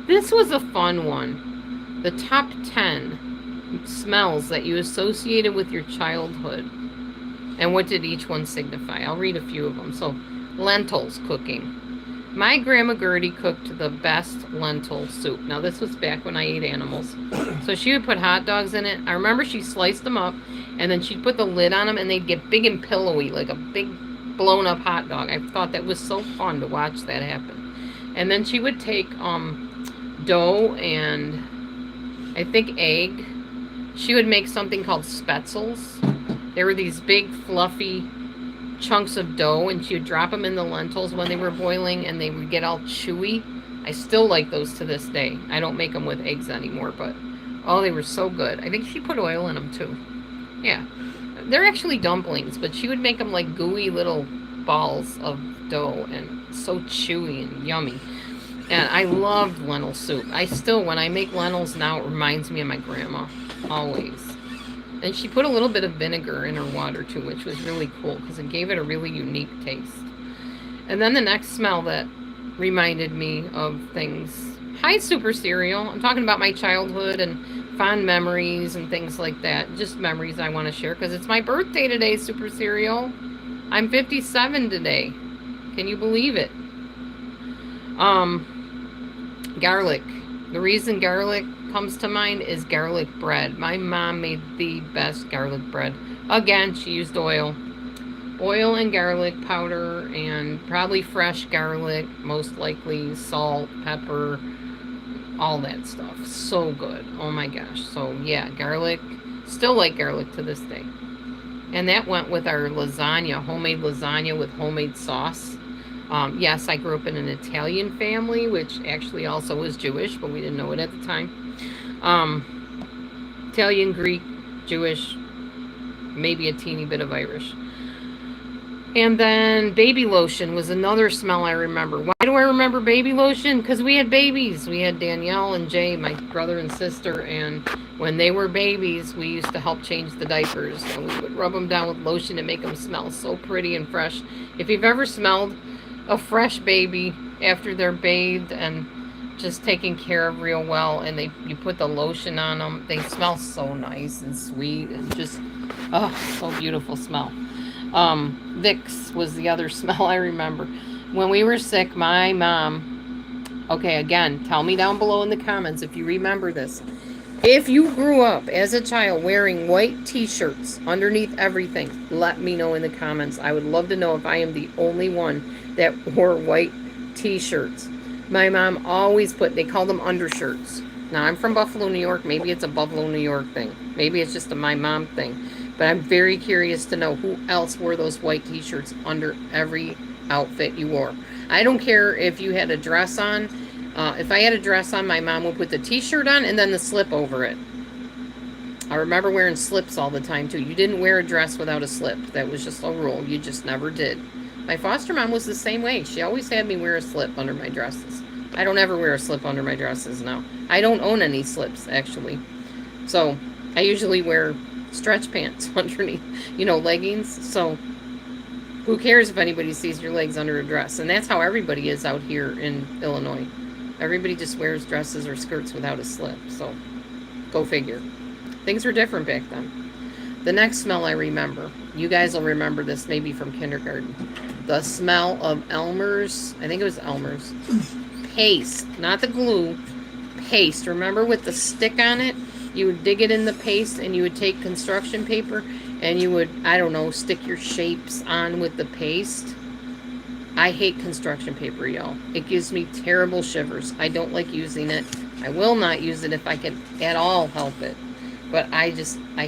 This was a fun one. The top 10 smells that you associated with your childhood. And what did each one signify? I'll read a few of them. So, lentils cooking. My grandma Gertie cooked the best lentil soup. Now, this was back when I ate animals. So she would put hot dogs in it. I remember she sliced them up, and then she'd put the lid on them, and they'd get big and pillowy, like a big blown up hot dog. I thought that was so fun to watch that happen. And then she would take dough and I think egg. She would make something called spetzels. They were these big fluffy chunks of dough, and she would drop them in the lentils when they were boiling, and they would get all chewy. I still like those to this day. I don't make them with eggs anymore, but oh, they were so good. I think she put oil in them too. Yeah, they're actually dumplings, but she would make them like gooey little balls of dough, and so chewy and yummy. And I loved lentil soup. I still, when I make lentils now, it reminds me of my grandma, always. And she put a little bit of vinegar in her water too, which was really cool because it gave it a really unique taste. And then the next smell that reminded me of things. Hi, Super Cereal. I'm talking about my childhood and fond memories and things like that. Just memories I want to share because it's my birthday today, Super Cereal. I'm 57 today. Can you believe it? Garlic. The reason garlic comes to mind is garlic bread. My mom made the best garlic bread. Again, she used oil. Oil and garlic powder and probably fresh garlic, most likely salt, pepper, all that stuff. So good. Oh my gosh. So yeah, garlic. Still like garlic to this day. And that went with our lasagna, homemade lasagna with homemade sauce. Yes, I grew up in an Italian family, which actually also was Jewish, but we didn't know it at the time. Italian, Greek, Jewish, maybe a teeny bit of Irish. And then baby lotion was another smell I remember. Why do I remember baby lotion? Because we had babies. We had Danielle and Jay, my brother and sister, and when they were babies, we used to help change the diapers. And we would rub them down with lotion and make them smell so pretty and fresh. If you've ever smelled a fresh baby after they're bathed and just taken care of real well, and you put the lotion on them. They smell so nice and sweet and just, oh, so beautiful smell. Vicks was the other smell I remember. When we were sick, my mom, okay, again, tell me down below in the comments if you remember this. If you grew up as a child wearing white t-shirts underneath everything, let me know in the comments. I would love to know if I am the only one that wore white t-shirts. My mom always they call them undershirts. Now, I'm from Buffalo, New York. Maybe it's a Buffalo, New York thing. Maybe it's just a my mom thing. But I'm very curious to know who else wore those white t-shirts under every outfit you wore. I don't care if you had a dress on. If I had a dress on, my mom would put the t-shirt on and then the slip over it. I remember wearing slips all the time, too. You didn't wear a dress without a slip. That was just a rule. You just never did. My foster mom was the same way. She always had me wear a slip under my dresses. I don't ever wear a slip under my dresses now. I don't own any slips, actually. So, I usually wear stretch pants underneath, leggings. So, who cares if anybody sees your legs under a dress? And that's how everybody is out here in Illinois. Everybody just wears dresses or skirts without a slip. So, go figure. Things were different back then. The next smell I remember, you guys will remember this maybe from kindergarten. The smell of Elmer's, I think it was Elmer's, paste, not the glue, paste. Remember with the stick on it? You would dig it in the paste and you would take construction paper and you would, I don't know, stick your shapes on with the paste. I hate construction paper, y'all. It gives me terrible shivers. I don't like using it. I will not use it if I can at all help it. But I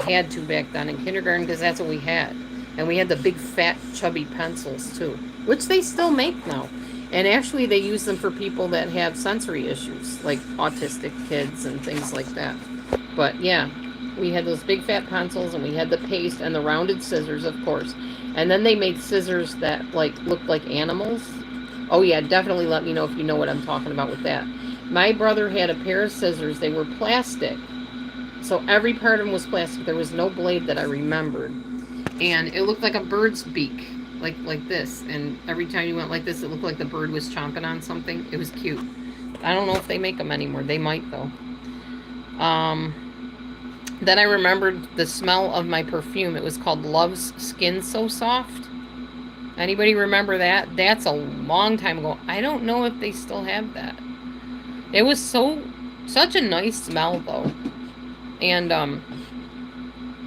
had to back then in kindergarten because that's what we had. And we had the big, fat, chubby pencils, too, which they still make now. And actually, they use them for people that have sensory issues, like autistic kids and things like that. But, yeah, we had those big, fat pencils, and we had the paste and the rounded scissors, of course. And then they made scissors that, looked like animals. Oh, yeah, definitely let me know if you know what I'm talking about with that. My brother had a pair of scissors. They were plastic. So every part of them was plastic. There was no blade that I remembered. And it looked like a bird's beak, like this. And every time you went like this, it looked like the bird was chomping on something. It was cute. I don't know if they make them anymore. They might, though. Then I remembered the smell of my perfume. It was called Love's Skin So Soft. Anybody remember that? That's a long time ago. I don't know if they still have that. It was such a nice smell, though. And,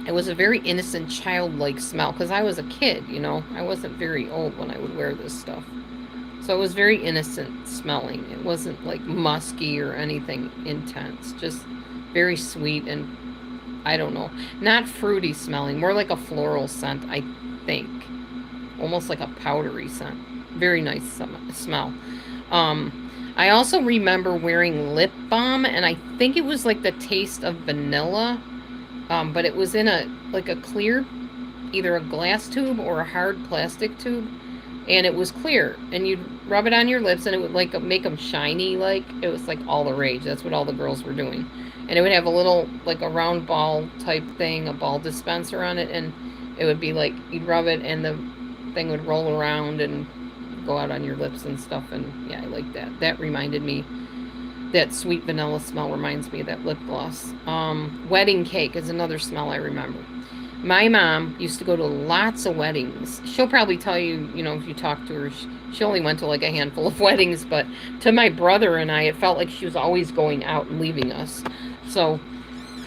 it was a very innocent, childlike smell, because I was a kid, I wasn't very old when I would wear this stuff. So it was very innocent smelling. It wasn't, musky or anything intense. Just very sweet and, I don't know, not fruity smelling. More like a floral scent, I think. Almost like a powdery scent. Very nice smell. I also remember wearing lip balm, and I think it was like the taste of vanilla. But it was in a clear, either a glass tube or a hard plastic tube, and it was clear. And you'd rub it on your lips, and it would make them shiny. It was all the rage. That's what all the girls were doing. And it would have a little a round ball type thing, a ball dispenser on it, and it would be you'd rub it, and the thing would roll around and go out on your lips and stuff. And yeah, I like that. That reminded me. That sweet vanilla smell reminds me of that lip gloss. Wedding cake is another smell I remember. My mom used to go to lots of weddings. She'll probably tell you, if you talk to her, she only went to a handful of weddings, but to my brother and I, it felt like she was always going out and leaving us. So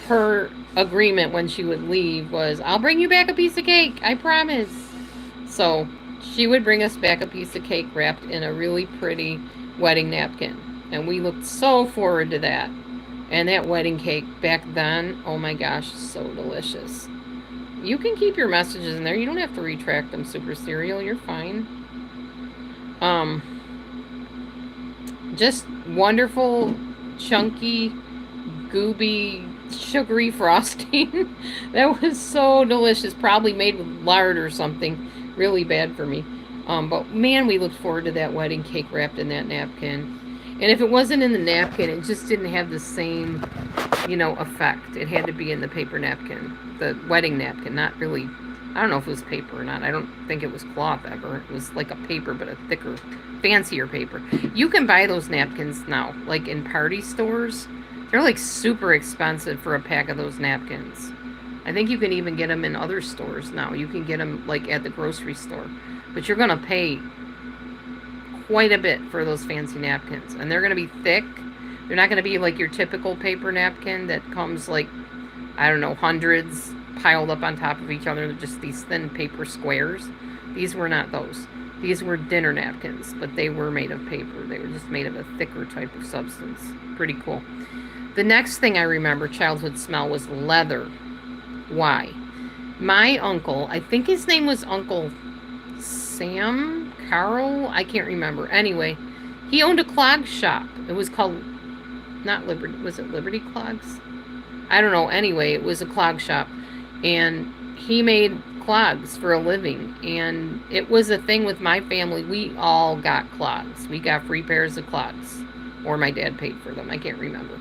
her agreement when she would leave was, I'll bring you back a piece of cake, I promise. So she would bring us back a piece of cake wrapped in a really pretty wedding napkin. And we looked so forward to that. And that wedding cake back then, oh my gosh, so delicious. You can keep your messages in there. You don't have to retract them, Super Cereal. You're fine. Just wonderful, chunky, gooby, sugary frosting. That was so delicious. Probably made with lard or something. Really bad for me. But man, we looked forward to that wedding cake wrapped in that napkin. And if it wasn't in the napkin, it just didn't have the same, effect. It had to be in the paper napkin, the wedding napkin, not really I don't know if it was paper or not. I don't think it was cloth ever. It was like a paper, but a thicker, fancier paper. You can buy those napkins now, like in party stores. They're like super expensive for a pack of those napkins. I think you can even get them in other stores now. You can get them like at the grocery store. But you're going to pay quite a bit for those fancy napkins. And they're going to be thick. They're not going to be like your typical paper napkin that comes like, I don't know, hundreds piled up on top of each other. They're just these thin paper squares. These were not those. These were dinner napkins, but they were made of paper. They were just made of a thicker type of substance. Pretty cool. The next thing I remember childhood smell was leather. Why? My uncle, I think his name was Uncle Sam, Carl, I can't remember. Anyway, he owned a clog shop. It was called, not Liberty, was it Liberty Clogs? I don't know. Anyway, it was a clog shop. And he made clogs for a living. And it was a thing with my family. We all got clogs. We got free pairs of clogs. Or my dad paid for them. I can't remember.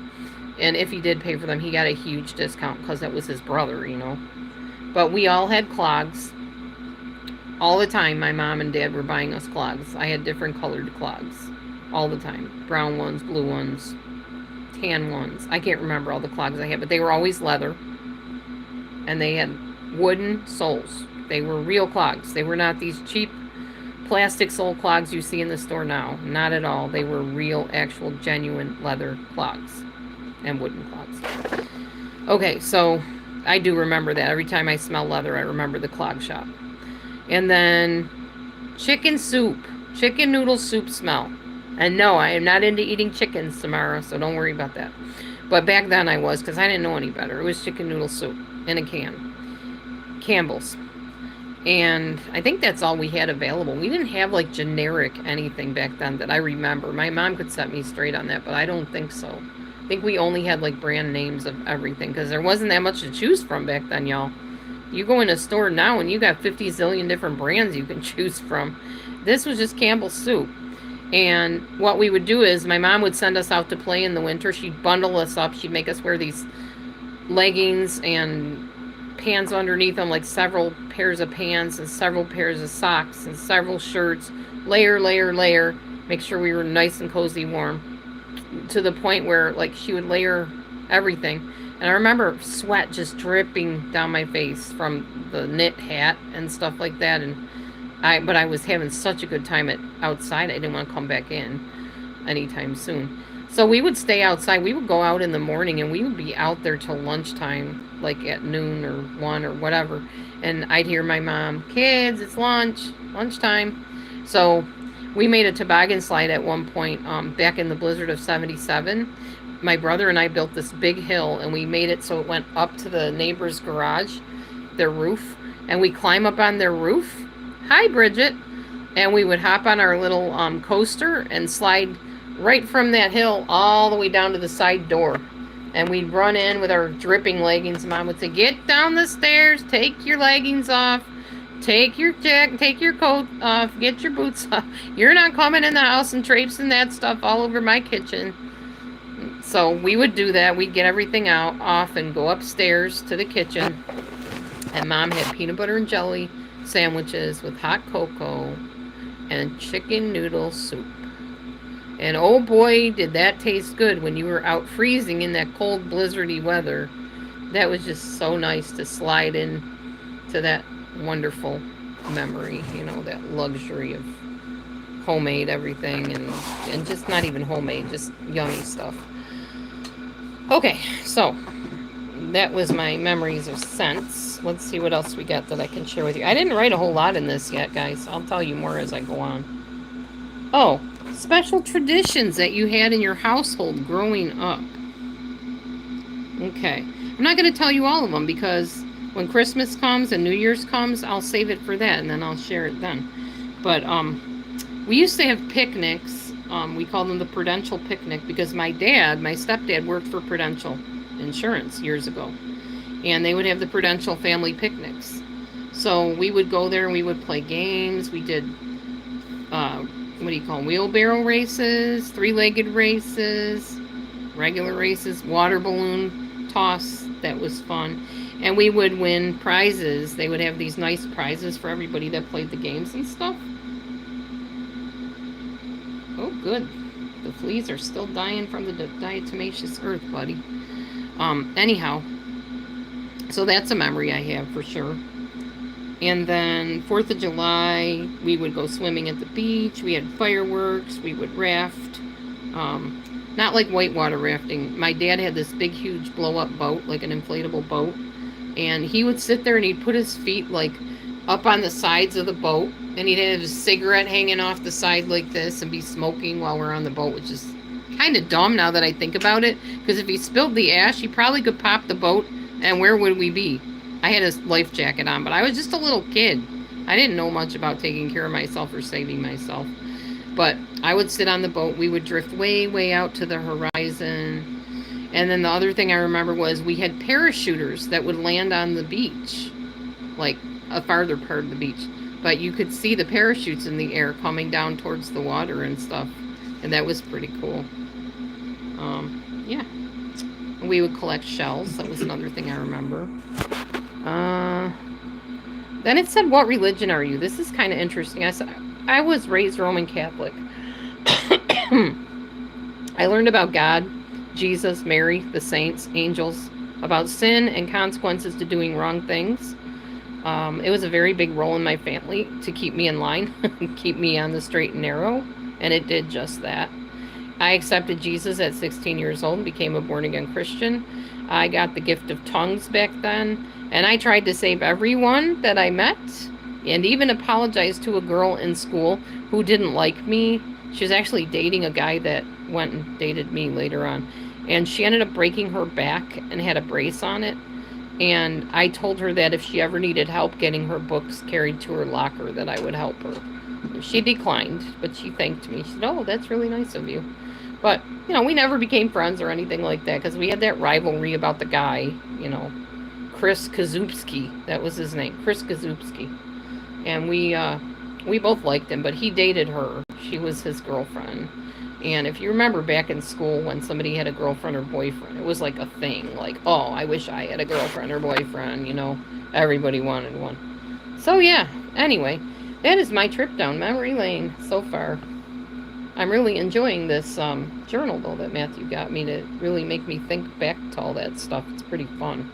And if he did pay for them, he got a huge discount because that was his brother, you know. But we all had clogs. All the time, my mom and dad were buying us clogs. I had different colored clogs. All the time. Brown ones, blue ones, tan ones. I can't remember all the clogs I had, but they were always leather. And they had wooden soles. They were real clogs. They were not these cheap plastic sole clogs you see in the store now. Not at all. They were real, actual, genuine leather clogs. And wooden clogs. Okay, so I do remember that. Every time I smell leather, I remember the clog shop. And then chicken soup. Chicken noodle soup smell. And no, I am not into eating chickens, Samara, so don't worry about that. But back then I was, because I didn't know any better. It was chicken noodle soup in a can. Campbell's. And I think that's all we had available. We didn't have like generic anything back then that I remember. My mom could set me straight on that, but I don't think so. I think we only had like brand names of everything because there wasn't that much to choose from back then, y'all. You go in a store now and you got 50 zillion different brands you can choose from. This was just Campbell's soup. And what we would do is my mom would send us out to play in the winter. She'd bundle us up. She'd make us wear these leggings and pants underneath them, like several pairs of pants and several pairs of socks and several shirts. Layer, layer, layer. Make sure we were nice and cozy warm. To the point where like she would layer everything. And I remember sweat just dripping down my face from the knit hat and stuff like that. But I was having such a good time outside. I didn't want to come back in anytime soon. So we would stay outside. We would go out in the morning and we would be out there till lunchtime, like at noon or 1 or whatever. And I'd hear my mom, kids, it's lunchtime. So we made a toboggan slide at one point back in the blizzard of 77. My brother and I built this big hill, and we made it so it went up to the neighbor's garage, their roof, and we climb up on their roof. Hi, Bridget. And we would hop on our little coaster and slide right from that hill all the way down to the side door. And we'd run in with our dripping leggings. Mom would say, get down the stairs, take your leggings off. Take your coat off, get your boots off. You're not coming in the house and traipsing that stuff all over my kitchen. So we would do that. We'd get everything off and go upstairs to the kitchen. And Mom had peanut butter and jelly sandwiches with hot cocoa and chicken noodle soup. And oh boy, did that taste good when you were out freezing in that cold, blizzardy weather. That was just so nice to slide in to that wonderful memory, you know, that luxury of homemade everything and just not even homemade, just yummy stuff. Okay, so that was my memories of scents. Let's see what else we got that I can share with you. I didn't write a whole lot in this yet, guys. I'll tell you more as I go on. Oh, special traditions that you had in your household growing up. Okay, I'm not going to tell you all of them because when Christmas comes and New Year's comes, I'll save it for that, and then I'll share it then. But we used to have picnics. We called them the Prudential Picnic because my stepdad worked for Prudential Insurance years ago. And they would have the Prudential family picnics. So we would go there and we would play games. We did, wheelbarrow races, 3-legged races, regular races, water balloon toss. That was fun. And we would win prizes. They would have these nice prizes for everybody that played the games and stuff. Oh, good. The fleas are still dying from the diatomaceous earth, buddy. Anyhow, so that's a memory I have for sure. And then 4th of July, we would go swimming at the beach. We had fireworks. We would raft. Not like whitewater rafting. My dad had this big, huge blow-up boat, like an inflatable boat. And he would sit there and he'd put his feet, like, up on the sides of the boat. And he'd have his cigarette hanging off the side like this and be smoking while we're on the boat, which is kind of dumb now that I think about it. Because if he spilled the ash, he probably could pop the boat. And where would we be? I had a life jacket on, but I was just a little kid. I didn't know much about taking care of myself or saving myself. But I would sit on the boat. We would drift way, way out to the horizon. And then the other thing I remember was we had parachuters that would land on the beach, like a farther part of the beach. But you could see the parachutes in the air coming down towards the water and stuff. And that was pretty cool. Yeah. We would collect shells. That was another thing I remember. Then it said, what religion are you? This is kind of interesting. I said, I was raised Roman Catholic. I learned about God, Jesus, Mary, the saints, angels, about sin and consequences to doing wrong things. It was a very big role in my family to keep me in line, keep me on the straight and narrow, and it did just that. I accepted Jesus at 16 years old and became a born-again Christian. I got the gift of tongues back then, and I tried to save everyone that I met, and even apologized to a girl in school who didn't like me. She was actually dating a guy that went and dated me later on, and she ended up breaking her back and had a brace on it. And I told her that if she ever needed help getting her books carried to her locker, that I would help her. She declined, but she thanked me. She said, oh, that's really nice of you. But, we never became friends or anything like that because we had that rivalry about the guy, Chris Kazupski. That was his name, Chris Kazupski. And we both liked him, but he dated her. She was his girlfriend. And if you remember back in school when somebody had a girlfriend or boyfriend, it was like a thing. Like, oh, I wish I had a girlfriend or boyfriend, Everybody wanted one. So, yeah. Anyway, that is my trip down memory lane so far. I'm really enjoying this journal, though, that Matthew got me to really make me think back to all that stuff. It's pretty fun.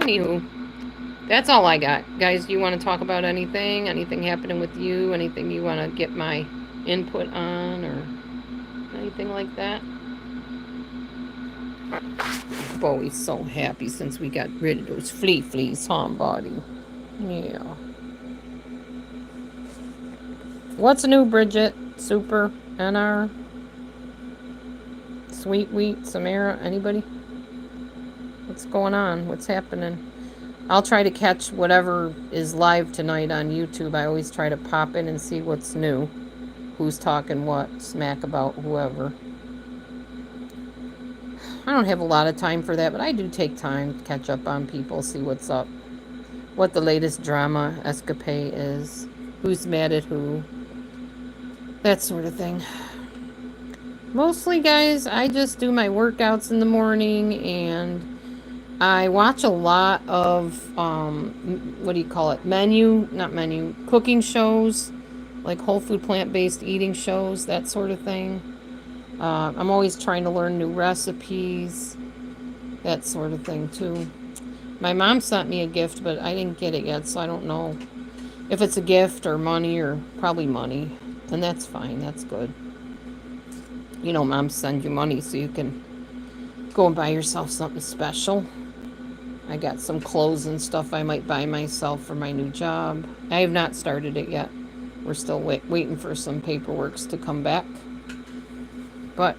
Anywho, that's all I got. Guys, do you want to talk about anything? Anything happening with you? Anything you want to get my input on or anything like that? Bowie's so happy since we got rid of those fleas, huh, buddy? Yeah. What's new, Bridget? Super, NR, Sweet Wheat, Samara, anybody? What's going on? What's happening? I'll try to catch whatever is live tonight on YouTube. I always try to pop in and see what's new. Who's talking what, smack about whoever. I don't have a lot of time for that, but I do take time to catch up on people, see what's up. What the latest drama escapade is. Who's mad at who. That sort of thing. Mostly, guys, I just do my workouts in the morning, and I watch a lot of, cooking shows, like whole food plant-based eating shows, that sort of thing. I'm always trying to learn new recipes, that sort of thing, too. My mom sent me a gift, but I didn't get it yet, so I don't know if it's a gift or money, or probably money. And that's fine. That's good. Mom send you money so you can go and buy yourself something special. I got some clothes and stuff I might buy myself for my new job. I have not started it yet. We're still waiting for some paperworks to come back. But,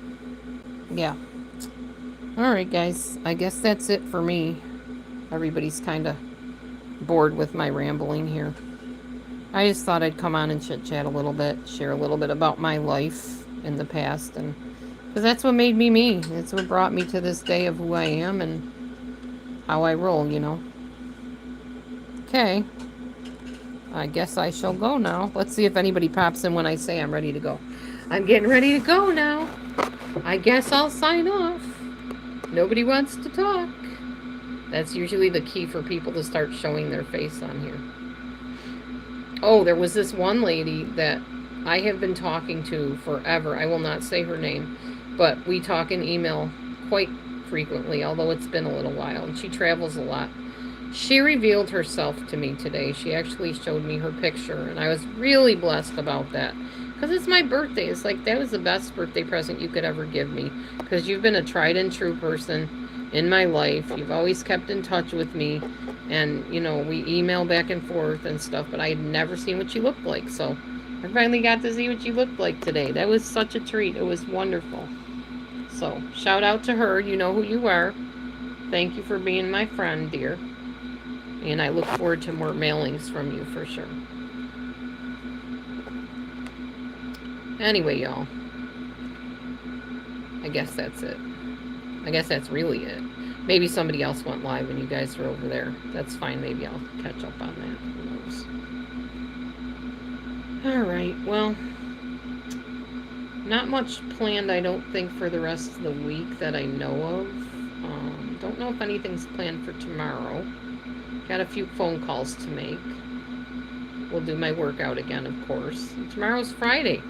yeah. Alright, guys. I guess that's it for me. Everybody's kind of bored with my rambling here. I just thought I'd come on and chit-chat a little bit, share a little bit about my life in the past, and because that's what made me me. It's what brought me to this day of who I am and how I roll, Okay. I guess I shall go now. Let's see if anybody pops in when I say I'm ready to go. I'm getting ready to go now. I guess I'll sign off. Nobody wants to talk. That's usually the key for people to start showing their face on here. Oh, there was this one lady that I have been talking to forever. I will not say her name, but we talk in email quite frequently, although it's been a little while, and she travels a lot. She revealed herself to me today. She actually showed me her picture, and I was really blessed about that. Because it's my birthday. It's like, that was the best birthday present you could ever give me. Because you've been a tried and true person in my life. You've always kept in touch with me. And, you know, we email back and forth and stuff, but I had never seen what you looked like. So I finally got to see what you looked like today. That was such a treat. It was wonderful. So shout out to her. You know who you are. Thank you for being my friend, dear. And I look forward to more mailings from you for sure. Anyway, y'all. I guess that's it. I guess that's really it. Maybe somebody else went live and you guys are over there. That's fine. Maybe I'll catch up on that. Who knows? Alright, well. Not much planned, I don't think, for the rest of the week that I know of. Don't know if anything's planned for tomorrow. Got a few phone calls to make. We'll do my workout again, of course. And tomorrow's Friday.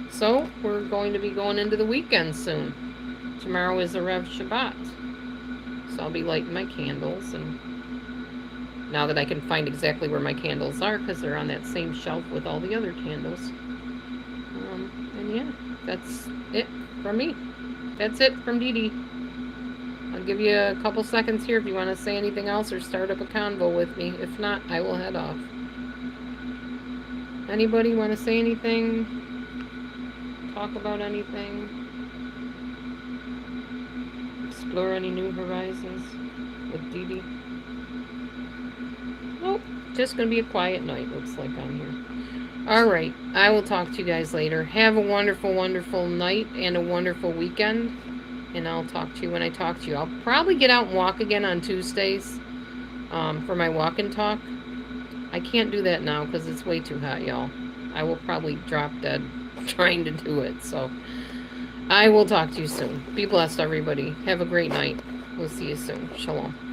So, we're going to be going into the weekend soon. Tomorrow is a Rev Shabbat. So I'll be lighting my candles. And now that I can find exactly where my candles are, because they're on that same shelf with all the other candles. And yeah, that's it from me. That's it from Dee Dee. I'll give you a couple seconds here if you want to say anything else or start up a convo with me. If not, I will head off. Anybody want to say anything? Talk about anything? Explore any new horizons with Dee Dee? Nope. Just going to be a quiet night, looks like on here. Alright, I will talk to you guys later. Have a wonderful, wonderful night and a wonderful weekend. And I'll talk to you when I talk to you. I'll probably get out and walk again on Tuesdays for my walk and talk. I can't do that now because it's way too hot, y'all. I will probably drop dead trying to do it. So I will talk to you soon. Be blessed, everybody. Have a great night. We'll see you soon. Shalom.